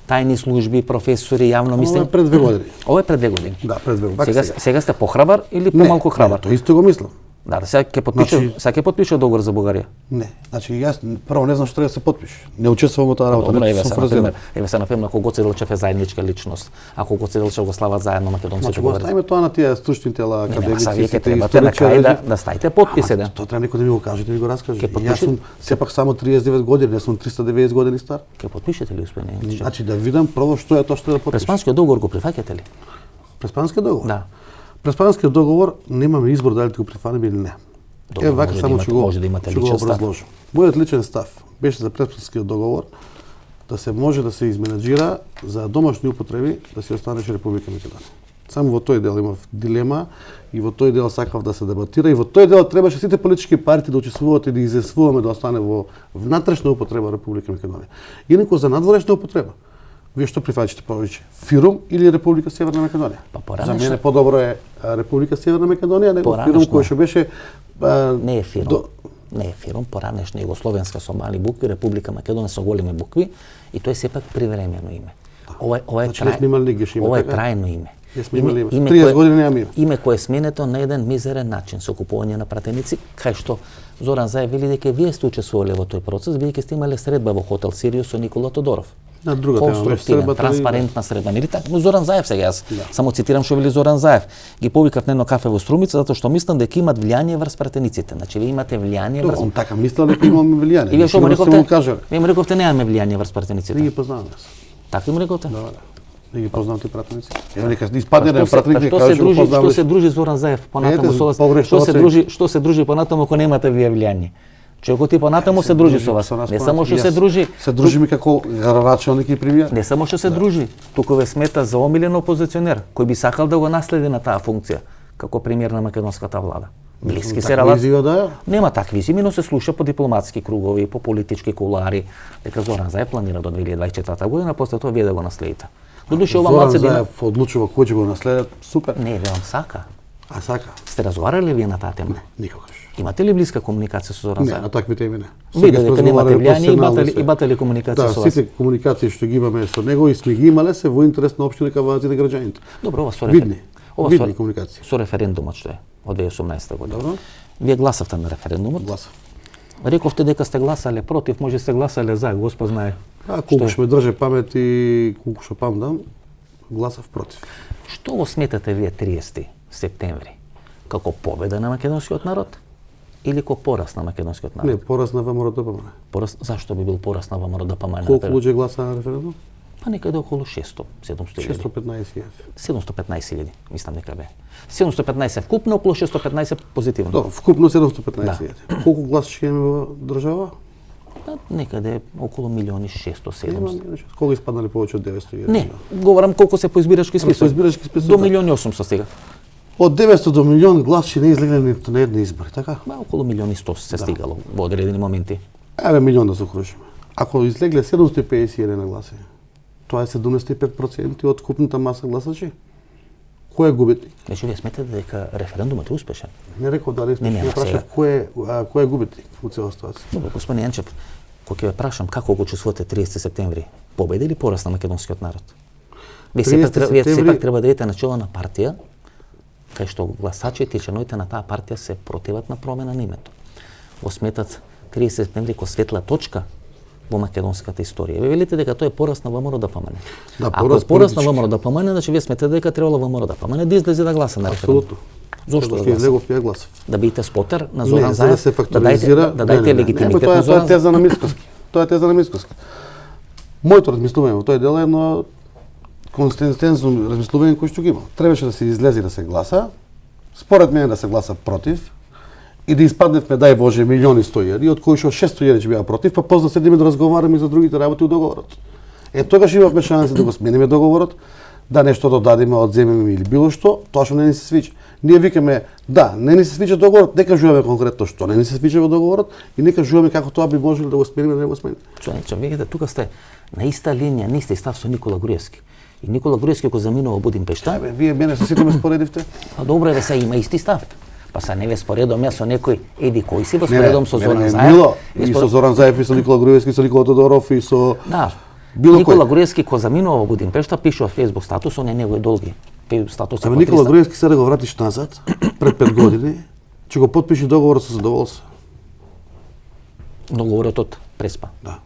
S1: тајни служби, професори, јавно мислење.
S2: Ова е пред 2 години.
S1: Ова е пред 2 години.
S2: Да, пред 2 години.
S1: Сега сте похрабар или помалку храбар?
S2: Не, тоа исто го мислам.
S1: Да, сега ќе потпише договор за Бугарија.
S2: Не, значи јас прво не знам што треба да се потпише. Не учествувам во таа работа.
S1: Добро, еве се например, ако Гоце Делчев е заедничка личност, ако Гоце Делчев го слават заедно македонците.
S2: Значи го оставиме тоа на тие стручни тела, академици,
S1: вие ќе требате на крај да ставите подпис еден.
S2: Тоа треба некој да ми го каже, да ми го раскаже. Јас сум сепак само 39 години, не сум 390 години стар.
S1: Ќе потпишете ли господин Енчев?
S2: Значи да видам прво што е тоа што да потпишам.
S1: Преспанскиот договор го прифаќате ли?
S2: Преспанскиот договор?
S1: Да.
S2: Преспанскиот договор немаме избор дали да го прифанеме или не.
S1: Добро,
S2: вака само ќе го образложам. Мојот личен став беше за Преспанскиот договор да се може да се изменаџира за домашни употреби да се останеше Република Македонија. Само во тој дел имав дилема и во тој дел сакав да се дебатира и во тој дел требаше сите политички партии да учествуваат и да изјаснуваме да остане во внатрешна употреба Република Македонија. Инаку за надворешна употреба вие што прифаќате повеќе? ФИРУМ или Република Северна Македонија? За мене подобро е Република Северна Македонија него ФИРУМ кој што беше
S1: не е ФИРУМ. Не е ФИРУМ, поранешна југословенска со мали букви, Република Македонија со големи букви и тоа е сепак привремено име. Ова е трајно име.
S2: Име 30 години немаме име.
S1: Име кое е сменето на еден мизерен начин со купување на пратеници, кај што Зоран Заев вели дека вие сте учествувале во тој процес бидејќи сте имале средба во хотел Сириус со Никола Тодоров.
S2: На друга тема,
S1: средба, транспарентна средба. Нели така? Но Зоран Заев сега јас само цитирам што вели Зоран Заев. Ги повикав на едно кафе во Струмица затоа што мислам дека имаат влијание врз пратениците. Значи вие имате влијание врз.
S2: Он така мислел дека имаме влијание.
S1: И вие што му рековте? Вие му рековте немаме влијание врз пратениците.
S2: Не ги познаваме.
S1: Така им рековте?
S2: Да. Не ги познавам ти пратеници. Еве нека испадне да пратеник дека каже
S1: што се дружи Зоран Заев понатаму со вас? Што се дружи понатаму ако немате вие влијание? Човекот ти понатаму се дружи со вас. Не само што се дружи.
S2: Се дружиме како градоначалник и премиер.
S1: Не само што се дружи, туку ве смета за омилен опозиционер кој би сакал да го наследи на таа функција како премиер на македонската влада. Блиски се релации. Нема такви изјави, но се слуша по дипломатски кругови, по политички кулуари дека Зоран Заев планира до 2024 година, после тоа вие да го наследите. Додуше ова малце
S2: Зоран Заев одлучува кој ќе го наследат, супер.
S1: Не, велам сака.
S2: А сака?
S1: Сте разговарале вие на таа тема?
S2: Не, никогаш.
S1: Имате ли блиска комуникација со Зоран Заев?
S2: Не, на такви теми не.
S1: Видите дека немате влијание и имате ли комуникација со вас?
S2: Да, сите комуникации што ги имаме со него и сме ги имале се во интерес на општина Каваници и граѓаните.
S1: Добро, ова со
S2: видни комуникации.
S1: Со референдумот што е од 2018 година.
S2: Добро.
S1: Вие гласавте на референдумот?
S2: Гласав.
S1: Рековте дека сте гласале против, може сте гласале за, Господ знае.
S2: Колку што ме држе памет и колку што памтам, гласав против.
S1: Што го сметате вие 30 септември? Како победа на македонскиот народ? Или ко порас на македонскиот народ?
S2: Не, порас на ВМРО-ДПМН.
S1: Порас, зашто би бил порас на ВМРО-ДПМН?
S2: Колку луѓе гласа на референдум?
S1: Па некаде околу 600, 700
S2: 615.000.
S1: 715.000, мислам дека бе. 715 вкупно, околу 615 позитивно.
S2: Да, вкупно 715.000. Да. Колку гласачи имаме во држава?
S1: Некаде околу 1.600.000-700.
S2: Колку испаднале повеќе од 900.000?
S1: Не, говорам колку се по избирачки список.
S2: По избирачки список.
S1: До 1.800.000 стига.
S2: Од 900 до милион гласачи не излегле ниту на едни избори, така?
S1: Ба, околу 1.100.000 се стигало во одредени моменти.
S2: Еве милион да закружиме. Ако излегле 751 на гласање, тоа е 75% од купната маса гласачи. Кој е губитник?
S1: Значи, вие сметате дека референдумот е успешен?
S2: Не реков дали е
S1: Не,
S2: успешен, прашав кој е губитник у цела ситуација.
S1: Добро, господин Јанчев, кога ќе ве прашам како го чувствувате 30 септември, победа или пораз на македонскиот народ? Вие сепак треба да идете на чело на партија, кај што гласачите и членовите на таа партија се противат на промена на името. Го сметат 30 септември ко светла точка во македонската историја. Вие велите дека тој е пораз на ВМРО ДПМН.
S2: Да,
S1: ако е пораз на ВМРО ДПМН, значи вие сметате дека требало ВМРО ДПМН да излезе да гласа на референдум.
S2: Апсолутно.
S1: Зошто да гласа?
S2: Излегов ја гласав.
S1: Да бидете спотер на Зоран
S2: за да се
S1: Заев,
S2: факторизира,
S1: да дадете легитимитет на
S2: Тоа
S1: Зоран
S2: е теза на Мицкоски. Тоа е теза на Мицкоски. Моето размислување во тој дел е едно консистентно размислување кој што ги има. Требаше да се излезе да се гласа, според мене да се гласа против, и да испадневме, дај Боже, милиони 100.000, од кои што 600.000 ќе беа против, па после седиме да разговараме за другите работи у договорот. Тогаш имавме шанса да го смениме договорот, да нешто додадеме, одземеме или било што, тоа што не ни се свиѓа. Ние викаме, да, не ни се свиѓа договорот, не кажуваме конкретно што не ни се свиѓа во договорот и не кажуваме како тоа би можело да го смениме, да не го смениме.
S1: Човече, видите, тука сте на иста линија, на иста став со Никола Груевски. И Никола Груевски кој заминува во Будимпешта.
S2: Вие мене се сите ме споредивте?
S1: Добро е да се има исти став. Па са не ве споредом јас со некој еди кој си, во споредом со Зоран Заев.
S2: Мило, и со Зоран Заев, и со Никола Груевски, и со Никола Тодоров, и со...
S1: Да,
S2: било
S1: Никола
S2: кој.
S1: Груевски кој заминува во Будимпешта, пише во Facebook статус, он е негови долги. Статус е по 300.
S2: Никола Груевски се да го вратиш назад, пред 5 години, ќе го потпиши договорот со задоволство.
S1: Договорот од Преспа.
S2: Да.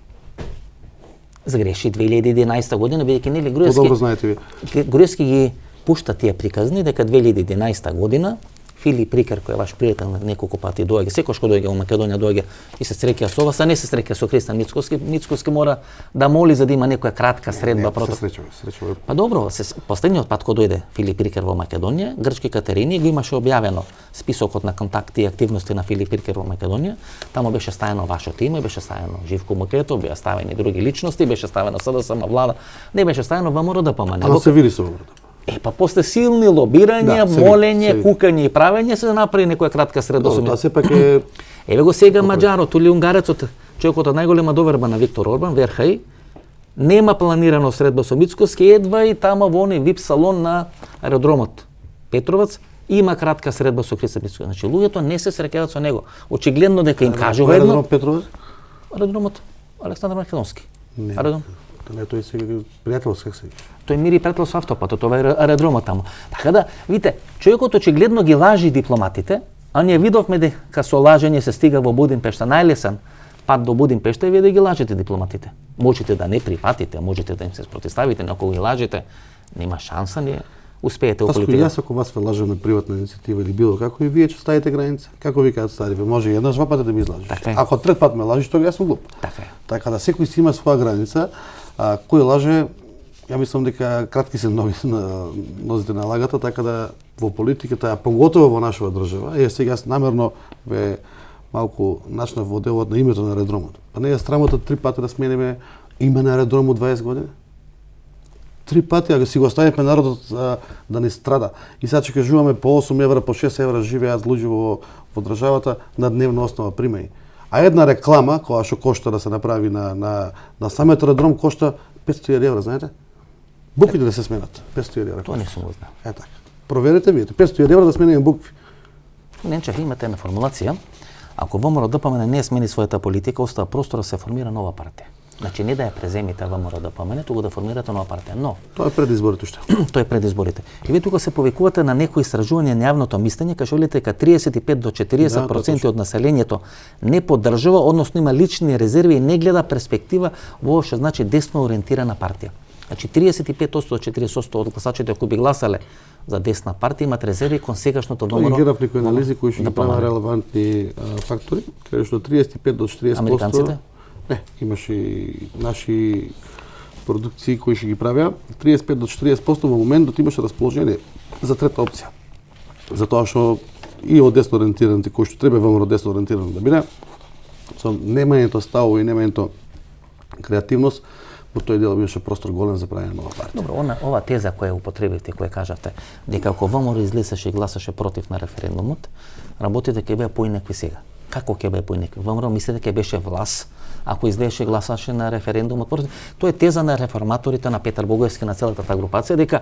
S1: Загреши 2011 година, бидејќи нели Груевски...
S2: Подобро знаете вие.
S1: Груевски ги пушта тие приказни дека 2011 година Филип Рикер, кој е ваш пријател, неколку пати доаѓа, секој што доаѓа во Македонија доаѓа и се среќа со вас, а не се среќа со Христан Мицкоски. Мицкоски мора да моли за да има некоја кратка средба против.
S2: Среќава.
S1: Па добро, последниот пат кога дојде Филип Рикер во Македонија, грчки Катерини го имаше објавено списокот на контакти и активности на Филип Рикер во Македонија. Таму беше ставено вашето име, беше ставено Живко Мукетов, беа ставени други личности, беше ставено СДСМ влада, не беше ставено ВМРО ДПМН.
S2: Ама се види со ВМРО.
S1: Па после силни лобирања, молење, кукање и правење се направи некоја кратка средба со
S2: Тоа сепак е...
S1: Еве го сега маđарот или унгарецот, човекот од најголема доверба на Виктор Орбан, Верхај, нема планирано средба со Мицкоски, едва и тама во оној вип салон на аеродромот Петровац има кратка средба со Христо Мицкоски. Значи луѓето не се среќаваат со него. Очигледно дека им кажува едно.
S2: Аеродром Петровац?
S1: Аеродромот Александар Македонски. Аеродром.
S2: Не, тој сега пријателски как се вика.
S1: Тој мири пријател со автопатот, ова е аеродромот таму. Така да, видите, човекот очигледно ги лажи дипломатите, а ние видовме дека со лажење се стига во Будимпешта. Најлесен пат до Будимпешта е вие да ги лажете дипломатите. Можете да не прифатите, можете да им се спротивставите, но ако ги лажете, нема шанса ние успеете во политиката.
S2: Јас ако вас ве лажам на приватна иницијатива или било како и вие ќе ставите граница. Како ви кажат стари, може еднаш два пати да ми излажеш. Ако трет пат ме лажиш, тогаш јас сум глуп. Така да секој си има своја граница. Кој лаже, ја мислам дека кратки се нозите на лагата, така да во политиката, а поготово во нашава држава, сега намерно ве малку начнав во делот на името на аеродромот. Па не е срамота 3 пати да смениме име на аеродромот 20 години? 3 пати, ако си го оставиме народот да не страда. И сега ќе кажуваме по 8 евра, по 6 евра живеат луѓе во државата на дневна основа примај. А една реклама, која што кошта да се направи на самиот аеродром, кошта 500.000 евра, знаете? Буквите да се сменат, 500.000 евра.
S1: Тоа не сум го знал.
S2: Така. Проверете вие, 500.000 евра да смениме букви.
S1: Ненчев, имате една формулација. Ако ВМРО ДПМН не смени својата политика, остава простор да се формира нова партија. Значи не да ја преземите ВМРО ДПМН, туку да формирате нова партија. Но
S2: тоа е пред изборите уште.
S1: Тоа е пред изборите. И вие тука се повикувате на некои истражувања на јавното мислење, кај што велите дека 35 до 40% од населението не поддржува, односно има лични резерви и не гледа перспектива во што значи десно ориентирана партија. Значи 35% до 40% од гласачите кои би гласале за десна партија имат резерви кон сегашното ВМРО.
S2: Тоа ги некои анализи кои што ги прават релевантни фактори, кај што 35 до 40%.
S1: Американците?
S2: Не, имаше и наши продукции кои ќе ги правеа. 35 до 40% во моментот имаше расположение за трета опција. Затоа што и од десно ориентираните кои што треба ВМРО десно ориентирано да биде, со немањето ставови и немањето креативност, во тој дел имаше простор голем за правење нова партија.
S1: Добро, ова теза која употребите, која кажате, дека ако ВМРО излезеше и гласаше против на референдумот, работите ќе беа поинакви сега. Како ќе беа поинакви? ВМРО мислите дека беше власт ако излезеше гласаше на референдумот против. Тоа е теза на реформаторите на Петар Богоевски, на целата таа групација, дека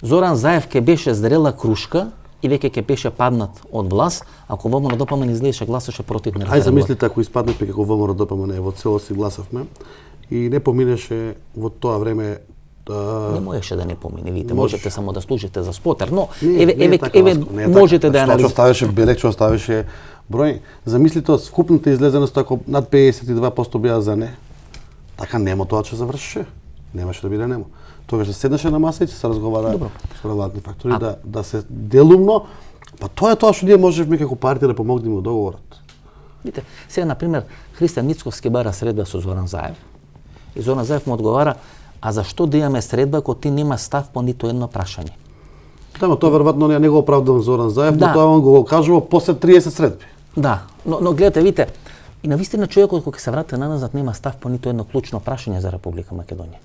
S1: Зоран Заев ќе беше зрела крушка и веќе ќе беше паднат од власт, ако ВМРО ДПМН излезеше гласаше против на
S2: Ај замислите ако испаднешме како ВМРО ДПМН, во целост си гласавме и не поминеше во тоа време.
S1: Не можеше да не помине, видите, можете само да служите за спотер, но
S2: така
S1: можете да ја
S2: анализирате. Што ставеше белек, што ставеше број. Замислите од вкупната излезеност ако над 52% беа за не. Така немо тоа ќе завршеше. Немаше да биде немо. Тогаш се седнеше на маса и се разговара со релевантни фактори да се делумно, па тоа е тоа што ние можевме како партија да помогнеме во договорот.
S1: Видите, сега на пример Христијан Мицковски бара средба со Зоран Заев. И Зоран Заев му одговара: "А зашто да имаме средба ако ти нема став по ниту едно прашање?"
S2: Да, но тоа веројатно не го оправдувам Зоран Заев, но тоа он го кажува после 30 средби.
S1: Да, но гледате, видите, и навистина човекот кога се врати назад нема став по ниту едно клучно прашање за Република Македонија.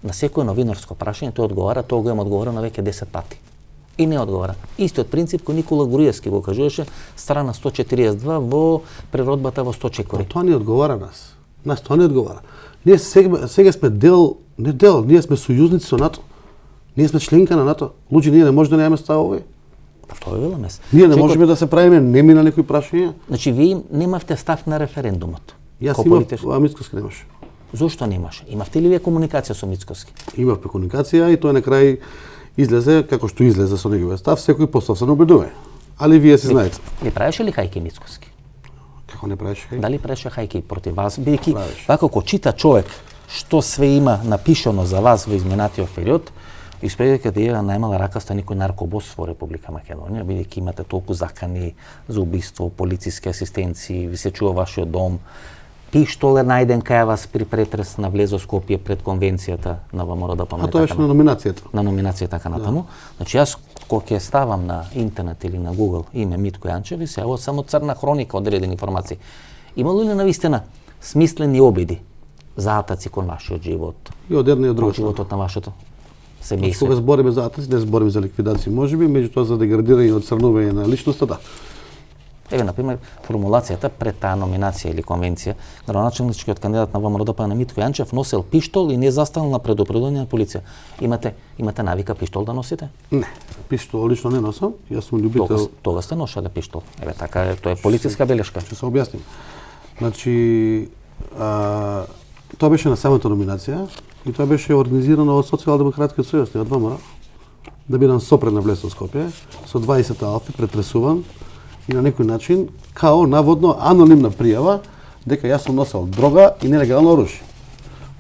S1: На секое новинарско прашање тој одговара, тоа го има одговорено веќе 10 пати. И не одговара. Истиот принцип кој Никола Груевски го кажуваше, страна 142 во природбата во Сточекори.
S2: Тоа не одговара нас. Нас тоа не одговара. Ние сега сме ние сме сојузници со НАТО. Ние сме членка на НАТО. Луѓе, ние не можеме да немаме ставови.
S1: Па тоа е веламе.
S2: Ние не можеме да се правиме неми на некои прашања.
S1: Значи вие немавте став на референдумот.
S2: Јас имав, а Мицковски немаше.
S1: Зошто немаше? Имавте ли вие комуникација со Мицковски?
S2: Имавме комуникација и тој на крај излезе како што излезе со неговиот став, секој постав се обидува. Али вие се знаете.
S1: Не правеше ли хајки Мицковски?
S2: Како не правеше хајки?
S1: Дали правеше хајки против вас? Бидејќи вака кога чита човек што све има напишано за вас во изминатиот период, испреди дека ја најмала ракаста некој наркобос во Република Македонија, бидејќи имате толку закани за убиство, полициски асистенции, ви се чува вашиот дом, пиштол е најден кај вас при претрес на влезо Скопје пред конвенцијата на ВМРО ДПМН.
S2: А тоа беше на номинацијата.
S1: На номинација така натаму. Значи јас кога ќе ставам на интернет или на Google име Митко Јанчев, се јавува само црна хроника одредени информации. Имало ли навистина смислени обиди за атаци кон вашиот живот?
S2: И од една и од друга.
S1: Животот на вашето семејство.
S2: Кога збориме за атаци, не збориме за ликвидација, можеби, меѓутоа за деградирање и одцрнување на личноста, да.
S1: Еве, например, формулацијата пред таа номинација или конвенција, градоначелничкиот кандидат на ВМРО ДПМН Митко Јанчев носел пиштол и не застанал на предупредување на полиција. Имате навика пиштол да носите?
S2: Не, пиштол лично не носам. Јас сум љубител.
S1: Тога сте ношале пиштол. Еве така е, тоа е полициска белешка.
S2: Ќе се објасним. Значи, тоа беше на самата номинација и тоа беше организирано од Социјалдемократскиот сојуз, од ВМРО, да бидам сопред на влез во Скопје со 20 алфи претресуван и на некој начин као наводно анонимна пријава дека јас сум носел дрога и нелегално оружје.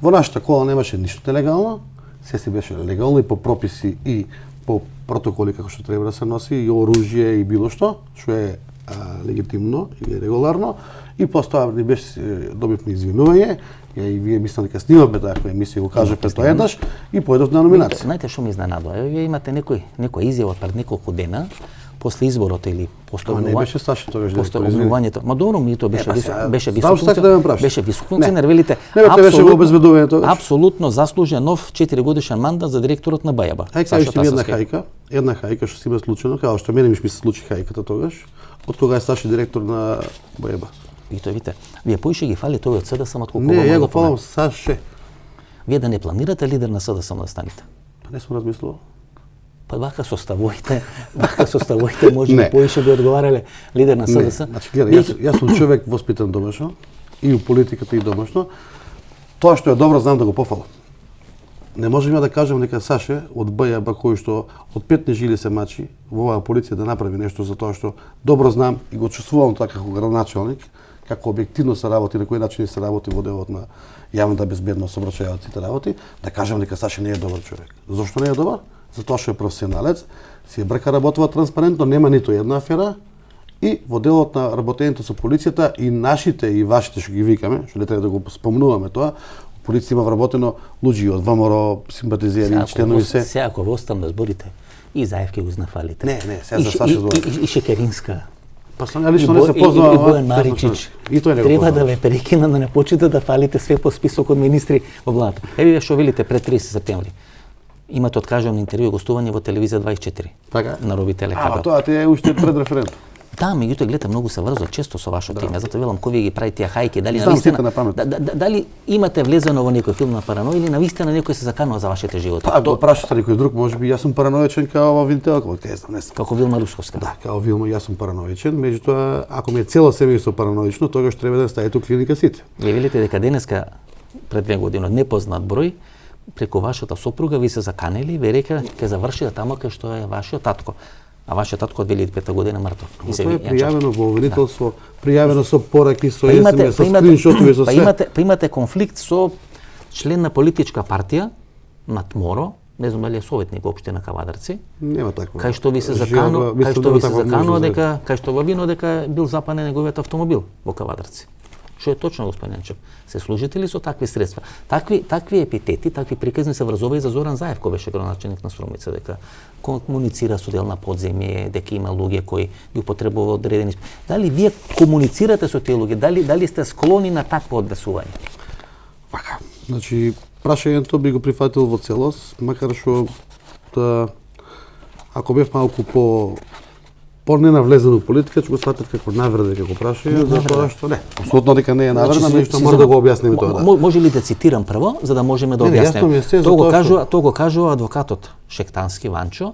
S2: Во нашата кола немаше ништо нелегално, се беше легално и по прописи и по протоколи како што треба да се носи и оружје и било што е легитимно и регуларно и постоја ни беше добивме извинување и вие мислам дека снимавме таква емисија го кажавте тоа еднаш и поедов на номинација.
S1: Знаете што ми изненадува? Вие имате некоја изјава пред неколку дена после изборот или после
S2: не беше Сашо тоа
S1: после обвинувањето. Ма добро ми тоа беше беше висок функционер, велите.
S2: Не беше во обезбедување тогаш.
S1: Апсолутно заслужен нов 4-годишен мандат за директорот на БАЈАБА.
S2: Сашо Тасовски. Една хајка што си ме случено, како што мене ми се случи хајката тогаш, од кога е Сашо директор на БАЈАБА.
S1: И тоа видите, вие поише ги фали тој од СДСМ отколку
S2: Не, ја го фалам Саше.
S1: Вие да не планирате лидер на СДСМ да станете?
S2: Па не сум размислувал.
S1: Па вака составоите може би поише би одговарале лидер на СДС.
S2: Значи гледај, јас сум човек воспитан домашно и у политиката и домашно. Тоа што е добро знам да го пофалам. Не можам ја да кажам дека Саше од БАЈАБА кој што од 5 жили се мачи во оваа полиција да направи нешто за тоа што добро знам и го чувствувам тоа како градоначелник, како објективно се работи, на кој начин се работи во делот на јавната безбедност, сообраќајните работи, да кажам дека Саше не е добар човек. Зошто не е добар? Затоа што е професионалец, си е брка работува транспарентно, нема ниту една афера и во делот на работењето со полицијата и нашите и вашите што ги викаме, што не треба да го спомнуваме тоа, полиција има вработено луѓе од ВМРО, симпатизери, членови се.
S1: Сега ако ве оставам да зборите, и Заевки го знафалите.
S2: Не, сега за Саше зборам.
S1: И Шекеринска.
S2: Па ја лично не се познавам.
S1: И Бојан Маричич.
S2: И тој не го
S1: треба да ве прекина да не почнете да фалите све по списокот министри во владата. Еве што велите пред 30 септември. Имате откажано интервју и гостување во телевизија 24.
S2: Така.
S1: На Роби Телекабел.
S2: Тоа ти е уште пред референдум.
S1: Да, меѓутоа гледате многу се врзо често со вашето име, затоа велам кој ви ги прави тие хајки, дали
S2: Знам
S1: навистина
S2: сите на памет.
S1: дали имате влезено во некој филм на параноја или навистина некој се заканува за вашите животи?
S2: Па, го прашате некој друг, можеби јас сум параноичен као во Винтелко, не знам, не знам.
S1: Како Вилма Русковска.
S2: Да, као Вилма, јас сум параноичен, меѓутоа, ако ми е цело семејство параноично, тогаш треба да ставите у клиника сите.
S1: Вие велите дека денеска пред 2 години од непознат број преку вашата сопруга ви се заканели и ве река ќе завршите таму кај што е вашиот татко. А вашиот татко од 2005 година мртов.
S2: Тоа е пријавено во обвинителство, пријавено со пораки, со SMS, со скриншотови, со се.
S1: Па имате конфликт со член на политичка партија над Моро, не знам дали е советник во општина Кавадарци.
S2: Нема такво.
S1: Кај што ви се заканува, кај што во вино дека бил запален неговиот автомобил во Кавадарци. Што е точно, господин Јанчев? Се служите ли со такви средства? Такви епитети, такви приказни се врзува и за Зоран Заев, кој беше градоначелник на Струмица, дека комуницира со дел на подземје, дека има луѓе кои ги употребуваат одредени. Дали вие комуницирате со тие луѓе? Дали сте склони на такво однесување?
S2: Вака. Значи, прашањето би го прифатил во целост, макар што ако бев малку по-ненавлезен у политика, ќе го сватат како навреда, како прашање, затоа што не, апсолутно дека не е навреда, нешто мора да го објасниме тоа.
S1: Може ли да цитирам прво, за да можеме да објасниме? Тоа го кажува адвокатот Шектански Ванчо,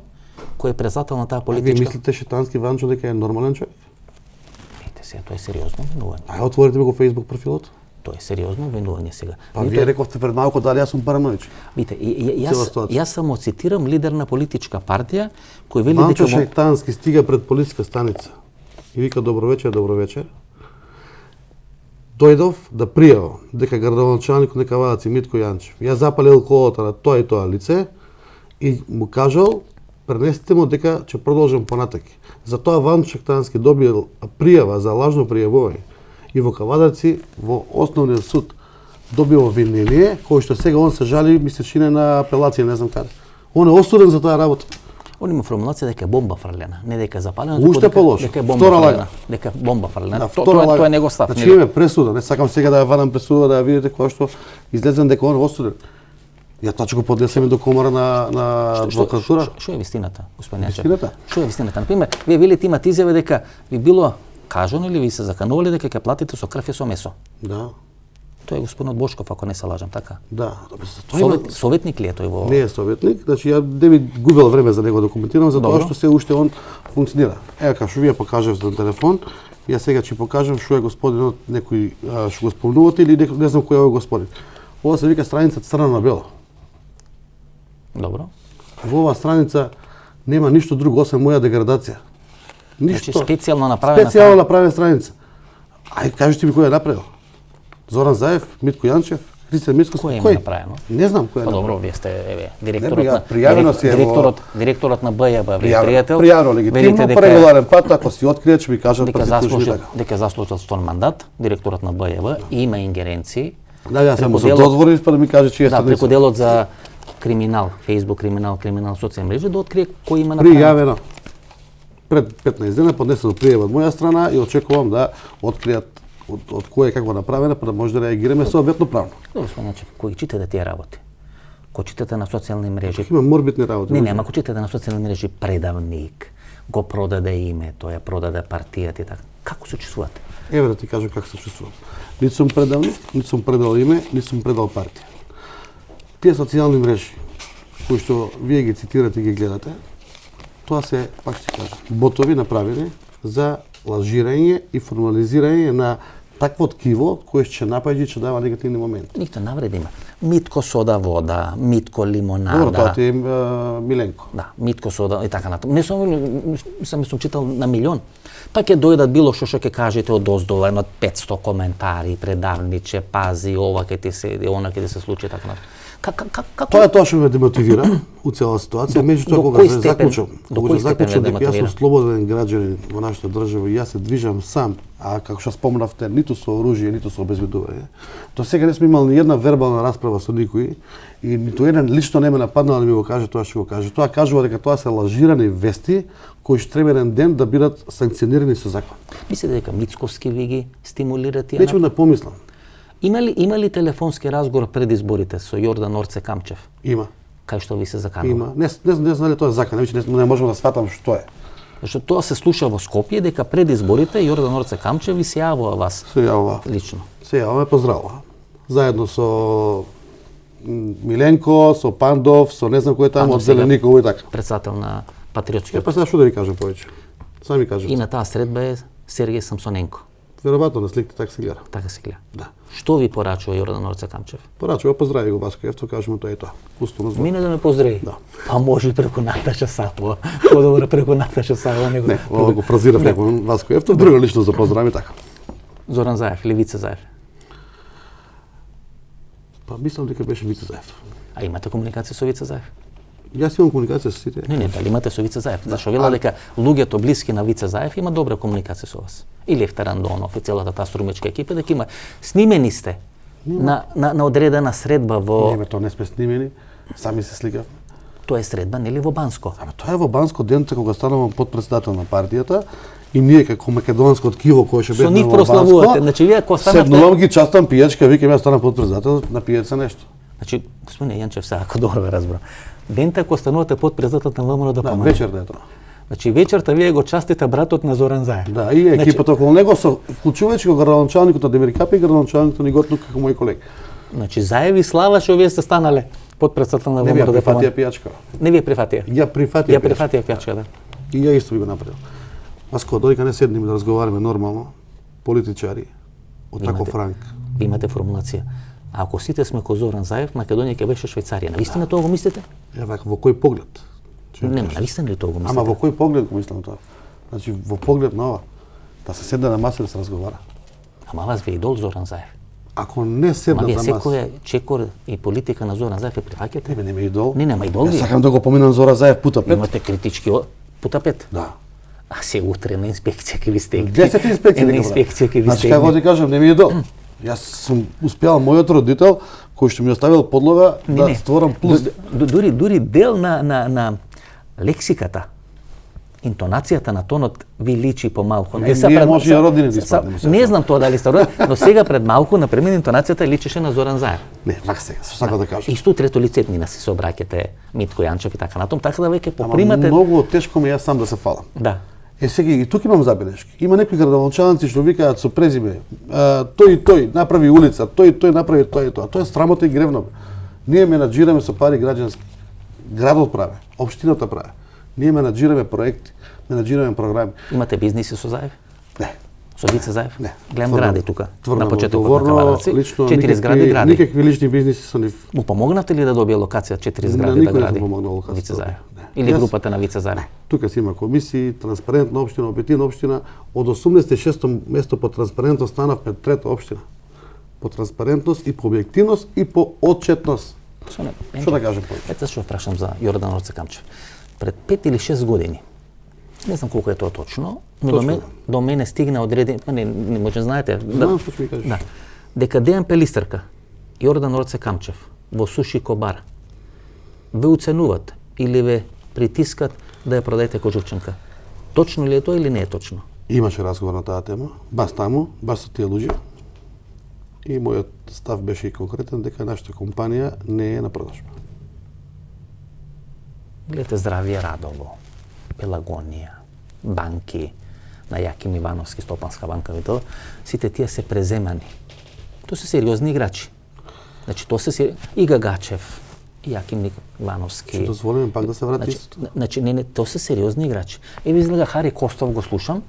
S1: кој е председател на таа политичка.
S2: Вие мислите Шектански Ванчо дека е нормален човек?
S1: Видите се, тоа е сериозно обвинување.
S2: Ај отворите го Facebook профилот.
S1: Тоа е сериозно обвинување сега.
S2: Па вие рековте пред малку дали јас сум параноичен.
S1: Видите, јас само цитирам лидер на политичка партија кој вели дека
S2: Ванчо Шектански стига пред полициска станица и вика добро вечер, добро вечер. Дојдов да пријавам дека градоначалникот на Кавадарци Митко Јанчев ја запалил колата на тоа и тоа лице и му кажал пренесете му дека ќе продолжам понатаки. Затоа Ванчо Шектански добил пријава за лажно пријавување и во Кавадарци во основниот суд добил обвинение кој што сега он се жали мислечине на апелација, не знам каде. Он е осуден за таа работа.
S1: Он има формулација дека е бомба фрлена, не дека е запалена,
S2: Уште полошо.
S1: дека е бомба фрлена. Дека е бомба фрлена. Тоа е негов став.
S2: Значи имаме пресуда, не сакам сега да ја вадам пресуда да ја видите која што излезен дека он е осуден. Ја тоа ќе го поднесеме до комора на адвокатура.
S1: Што е вистината, господин Јанчев?
S2: Вистината?
S1: Што е вистината? Например, вие велите имате изјава дека ви било кажано или ви се заканувале дека ќе платите со крв и со месо.
S2: Да.
S1: Тој е господинот Бошков, ако не се лажам, така?
S2: Да.
S1: Советник ли е тој во...
S2: Не е советник, значи ја не би губел време за него да коментирам, затоа што се уште он функционира. Ева како што вие покажавте на телефон, ја сега ќе покажам што е господинот, некој што го спомнувате или не знам кој е овој господин. Ова се вика страница црна на бело.
S1: Добро.
S2: Во оваа страница нема ништо друго освен моја деградација. Ништо.
S1: Значи специјално направена
S2: страница. Ај кажете ми кој е направил? Зоран Заев, Митко Јанчев, Христијан Мицков,
S1: кој е направено?
S2: Не знам кој е.
S1: Па добро, вие сте директорот на БЈБ, вие пријател.
S2: Пријавено легитимно, по регуларен пат, ако си откриет, ќе ми кажат
S1: дека заслужил стон мандат, директорот на БЈБ има ингеренции.
S2: Да, јас само се додворив па да ми каже чија
S1: страница. Да, преку делот за криминал, Facebook криминал социјални мрежи, да открие кој има направено.
S2: Пријавено. Пред 15 дена поднесено пријава од моја страна и очекувам да откријат од кој е какво направено, па да може да реагираме соодветно правно.
S1: Добро, значи, кој читате тие работи? Кој читате на социјални мрежи?
S2: Има морбитни работи.
S1: Не, ако читате на социјални мрежи предавник, го продаде името, ја продаде партијата и така. Како се чувствувате?
S2: Еве да ти кажам како се чувствувам. Ниту сум предавник, ниту сум предал име, ниту сум предал партија. Тие социјални мрежи кои што вие ги цитирате и ги гледате, тоа се, пак ќе кажам, ботови направени за лажирање и формализирање на такво ткиво кое ќе напаѓа и ќе дава негативни моменти.
S1: Нихто навреди има. Митко сода вода, Митко лимонада.
S2: Добро, тоа ти е Миленко.
S1: Да, Митко сода и така натаму. Не сум читал на милион. Па ќе дојдат било што ќе кажете од оздола, едно 500 коментари, предавниче, пази, ова ќе ти се, она ќе ти се случи така натаму.
S2: Тоа е тоа што ме демотивира у цела ситуација, меѓутоа кога се заклучам дека јас сум слободен граѓанин во нашата држава и јас се движам сам, а како што спомнавте, ниту со оружје, ниту со обезбедување. До сега не сме имали ни една вербална расправа со никој и ниту еден лично не ме нападнал да ми го каже тоа што го каже. Тоа кажува дека тоа се лажирани вести кои што треба еден ден да бидат санкционирани со закон.
S1: Мислите дека Мицковски ви ги стимулира тие?
S2: Нечем да помислам.
S1: Има ли телефонски разговор пред изборите со Јордан Орце Камчев?
S2: Има.
S1: Кај што ви се заканува?
S2: Има. Не знам дали тоа е закан, не можам да сватам што е.
S1: Зашто тоа се слуша во Скопје дека пред изборите Јордан Орце Камчев ви се јавува вас
S2: Се јавува.
S1: лично.
S2: Се јавува, поздравува. Заедно со Миленко, со Пандов, со не знам кој таму
S1: Пандов
S2: од
S1: сега
S2: Зелениково и така.
S1: Председател на Патриотскиот.
S2: Па сега што да ви кажам повеќе? Сами кажете.
S1: И на таа средба е Сергеј Самсоненко.
S2: Веројатно на сликите така се гледа.
S1: Така се гледа.
S2: Да.
S1: Што ви порачува Јордан Орце Камчев?
S2: Порачува, поздрави го Васко Евто, кажемо тоа и тоа. Пустно збор.
S1: Мине да ме поздрави.
S2: Да.
S1: Па може преку Наташа Савова. Подобро преку Наташа Савова него.
S2: Не, ова го фразирав некој Васко Евто, друго лично за поздрави така.
S1: Зоран Заев или Вице Заев.
S2: Па мислам дека беше Вице Заев.
S1: А имате комуникација со Вице Заев?
S2: Јас имам комуникација со сите.
S1: Не, дали имате со Вице Заев? Зашо вела дека луѓето блиски на Вице Заев има добра комуникација со вас. И Лев Тарандонов и целата таа струмечка екипа дека има снимени сте на одредена средба во
S2: Не, тоа не сме снимени, сами се сликавме.
S1: тоа е средба нели во Банско.
S2: Ама тоа е во Банско денот кога станувам подпредседател на партијата и ние како македонско ткиво кое ќе
S1: Со
S2: бедне
S1: нив
S2: во
S1: прославувате.
S2: Банско.
S1: Значи вие ако станавте
S2: Седнувам ги частам пијачка, викам јас станам подпредседател, напијете се нешто.
S1: Значи господине Јанчев сега ако добро ве разбрам. Дента ако станувате подпредседател на ВМРО да
S2: Да,
S1: помага.
S2: вечер да е тоа.
S1: Значи вечерта вие го частите братот на Зоран Заев.
S2: Да, и екипата околу него со вклучувајќи го градоначалникот на Демиркапи и градоначалникот на Ниготлук како мој колеги.
S1: Значи Заев и Слава што вие сте станале подпредседател на
S2: Не ми ја
S1: ВМРО да
S2: прифатија
S1: помага.
S2: пијачка.
S1: Не ви ја прифатија.
S2: Ја прифатија.
S1: Ја прифатија пјачка, да.
S2: И ја исто би го направил. Васко, додека не седнеме да разговараме нормално, политичари од таков ранг.
S1: Ви имате формулација. А ако сите сме ко Зоран Заев, Македонија ќе беше Швајцарија. Навистина тоа го мислите?
S2: Ја вака во кој поглед?
S1: Не, навистина ли тоа го мислите?
S2: Ама во кој поглед го мислам тоа? Значи во поглед на ова, да се седне на маса да се разговара.
S1: Ама вас ви е идол Зоран Заев.
S2: Ако не
S1: Ама
S2: седнат
S1: вие
S2: на маса,
S1: секој чекор и политика на Зоран Заев ја прифаќате?
S2: не ме идол.
S1: Не, нема идол
S2: Јас
S1: ви.
S2: сакам да го поминам Зора Заев пута пет.
S1: Имате критички пута пет.
S2: Да.
S1: А се утре на инспекција ќе ви стегне.
S2: 10 инспекции
S1: На
S2: дека
S1: инспекција ќе ви
S2: Значи како
S1: стегне.
S2: ти кажам, не ми е идол. Јас сум успеал мојот родител кој што ми оставил подлога да створам плюс.
S1: Дури дел на лексиката, интонацијата на тонот ви личи помалку.
S2: Ние може и родини да испаднеме.
S1: Не знам тоа дали сте родени, но сега пред малку на премин интонацијата личеше на Зоран Заев.
S2: Не, вака сега, сакам да кажам.
S1: Исто трето лице мина се обраќате Митко Јанчев и така натам, така да веќе
S2: Ама
S1: попримате.
S2: многу тешко ми е јас сам да се фалам.
S1: Да.
S2: Сега и тука имам забелешки. Има некои градоначалници што викаат со презиме, тој и тој направи улица, тој и тој направи тоа и тоа. Тоа е срамота и гревно. Ние менаџираме со пари граѓански. Градот прави, општината прави. Ние менаџираме проекти, менаџираме програми.
S1: Имате бизниси со Заев?
S2: Не.
S1: Со Вице Заев?
S2: Не.
S1: Гледам
S2: Тврдо-
S1: гради тука,
S2: тврдо
S1: на почетокот на
S2: одговорно,
S1: Кавараци.
S2: лично
S1: 4 згради гради.
S2: Никакви лични бизниси со нив.
S1: Му помогнавте ли да добие локација 4
S2: На
S1: згради да
S2: никој не
S1: гради?
S2: сум помогнал локација.
S1: Вице Заев.
S2: Не.
S1: Или
S2: Јас-
S1: групата на Вице Заев?
S2: Не. Тука си има комисии, транспарентна општина, објективна општина. Од 86-то место по транспарентност станавме трета општина. По транспарентност и по објективност и по отчетност. Што да кажем повеќе?
S1: Ето што прашам за Јордан Орце Камчев. Пред 5 или 6 години, не знам колку е тоа точно, но до мене стигна одреден, не може знаете,
S2: Знам што ќе ми кажеш.
S1: да, дека Дејан Пелистрка и Јордан Орце Камчев во Суши Кобар ве уценуват или ве притискат да ја продадете кожурченка. Точно ли е тоа или не е точно?
S2: Имаше разговор на таа тема, баш таму, баш со тие луѓе. И мојот став беше и конкретен дека нашата компанија не е на продажба.
S1: Гледате Здравје Радово, Пелагонија, банки, на Јаким Ивановски, Стопанска банка и тоа, сите тие се преземани. Тоа се сериозни играчи. Значи, тоа се и Гагачев, и Јаким Ивановски.
S2: Ќе дозволиме пак да се врати истото.
S1: Значи, не, тоа се сериозни играчи. Еве излега Хари Костов го слушам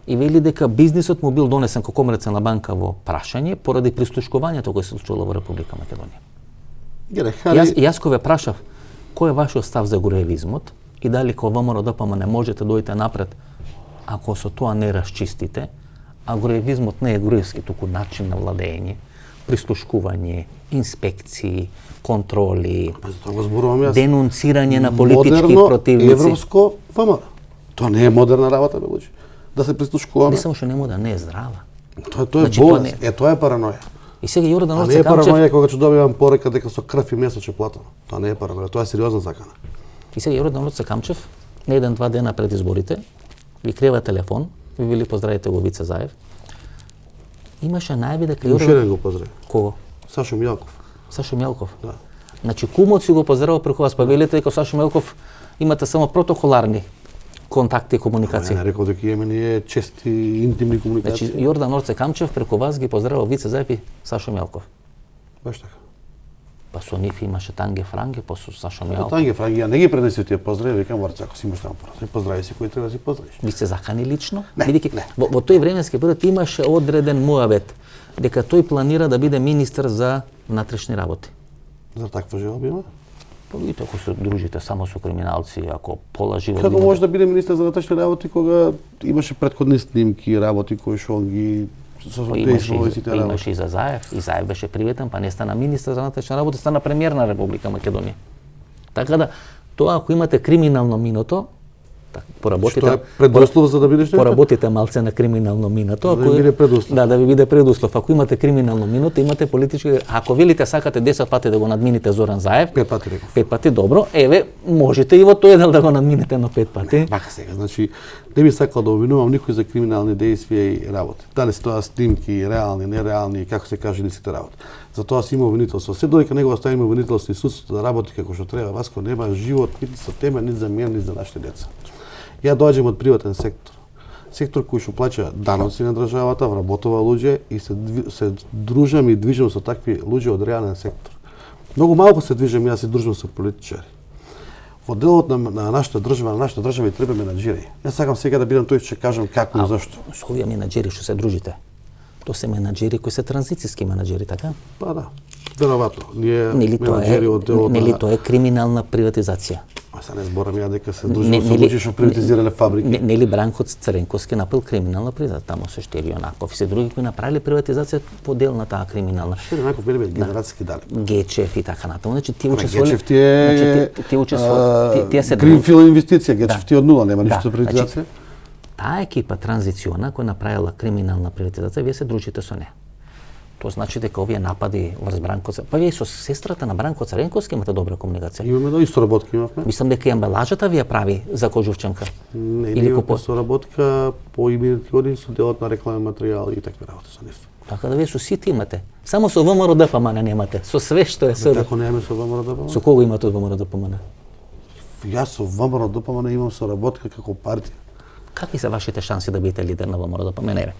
S1: и вели дека бизнисот му бил донесен како комерцијална банка во прашање поради прислушкувањето кое се случило во Република Македонија. Јас кога ве прашав кој е вашиот став за груевизмот и дали кога ВМРО ДПМН можете дојдете напред ако со тоа не расчистите, а груевизмот не е груевски, туку начин на владење, прислушкување, инспекции, контроли,
S2: Тоа го зборувам јас.
S1: денунцирање на политички
S2: Модерно,
S1: противници.
S2: европско ВМРО. Тоа не е модерна работа, бе луѓе. Да се прислушкуваме.
S1: Не само што не мода, не е здрава.
S2: Тоа е
S1: Значи,
S2: болест.
S1: тоа
S2: Тоа е параноја.
S1: И сега Јордан
S2: А не
S1: Орце
S2: е
S1: Камчев,
S2: параноја кога ќе добивам порека дека со крв и месо ќе платам. Тоа не е параноја, тоа е сериозна закана.
S1: и сега Јордан Орце Камчев, не 1-2 дена пред изборите, ви крива телефон, ви вели поздравите го Вице Заев. Имаше најави дека
S2: Уште еден го поздрави.
S1: Кого?
S2: Сашо Мјалков.
S1: Сашо Мјалков.
S2: Да.
S1: Значи кумот си го поздравува преку вас, па велите дека Сашо Мјалков имате само протоколарни контакти и комуникација.
S2: Не рекол дека имаме ние чести интимни комуникации.
S1: Значи Јордан Орце Камчев преку вас ги поздравил Вице Заев и Сашо Мјалков.
S2: Баш така.
S1: Па со нив имаше Танге Франге, па со Сашо Мјалков.
S2: Танге Франге, ја не ги пренесив тие поздрави, викам Орце, ако си имаш таму поздрави, поздрави се кој треба да си поздравиш.
S1: Ви се закани лично?
S2: Не,
S1: Бидејќи
S2: не.
S1: во тој временски период имаше одреден муавет дека тој планира да биде министер за внатрешни работи.
S2: За таква желба има?
S1: Па видите, ако се дружите само со криминалци, ако пола живот...
S2: Како може да биде министер за внатрешни работи кога имаше претходни снимки, работи кои што ги
S1: Па имаше и за Заев, и Заев беше приветен, па не стана министер за внатрешни работи, стана премиер на Република Македонија. Така да, тоа ако имате криминално миното, поработите.
S2: Што е предуслов за да бидеш нешто?
S1: Поработите малце на криминално миното.
S2: Да ви биде предуслов.
S1: Да ви биде предуслов. Ако имате криминално миното, имате политички... Ако велите сакате 10 пати да го надмините Зоран Заев,
S2: 5 пати реков.
S1: 5 пати добро, еве, можете и во тој дел да го надминете на 5 пати.
S2: Вака сега, значи, не би сакал да обвинувам никој за криминални действија и работи. Дали се тоа снимки, реални, нереални, како се каже, сите работи. Затоа си има обвинителство. Се додека него оставиме обвинителство и судството да работи како што треба, Васко нема живот нити со тебе, нити за мене, нити за нашите деца. Ја доаѓам од приватен сектор. Сектор кој што плаќа даноци на државата, вработува луѓе и се дружам и движам со такви луѓе од реален сектор. Многу малку се движам јас и дружам со политичари. Во делот на нашата држава и треба менаџери. Јас сакам сега да бидам тој што ќе кажам како и зашто.
S1: Со овие менаџери што се дружите, тоа се менаџери кои се транзициски менаџери, така?
S2: Па да, веројатно. Ние
S1: Нели
S2: менаџери од делот
S1: нели тоа е криминална приватизација?
S2: А се не зборам ја дека се дружим со луѓе што приватизирале фабрики.
S1: Нели Бранко Цренковски направил криминална приватизација, таму се Штери Јонаков и се други кои направиле приватизација по дел на таа криминална.
S2: Штери Јонаков биле генерацијски далек.
S1: Гечев и така натаму. Значи ти
S2: учествувале. Гечев ти е
S1: ти учествувале, тие се
S2: Гринфилд инвестиција, Гечев ти од нула, нема ништо приватизација.
S1: Таа екипа транзициона која направила криминална приватизација, вие се дружите со неа. Тоа значи дека овие напади врз Бранко Цренковски, па вие со сестрата на Бранко Цренковски имате добра комуникација.
S2: Имаме да исто работка имавме.
S1: Мислам дека и амбелажата ви ја прави за Кожувчанка.
S2: Не, имаме соработка по имените години со делот на рекламен материјал и такви работи со нив.
S1: Така да вие со сите имате. Само со ВМРО ДПМН немате. Со све што е СД.
S2: Како немаме со ВМРО ДПМН?
S1: Со кого имате од ВМРО ДПМН?
S2: Јас со ВМРО ДПМН имам соработка како партија.
S1: Какви се вашите шанси да бидете лидер на ВМРО ДПМН?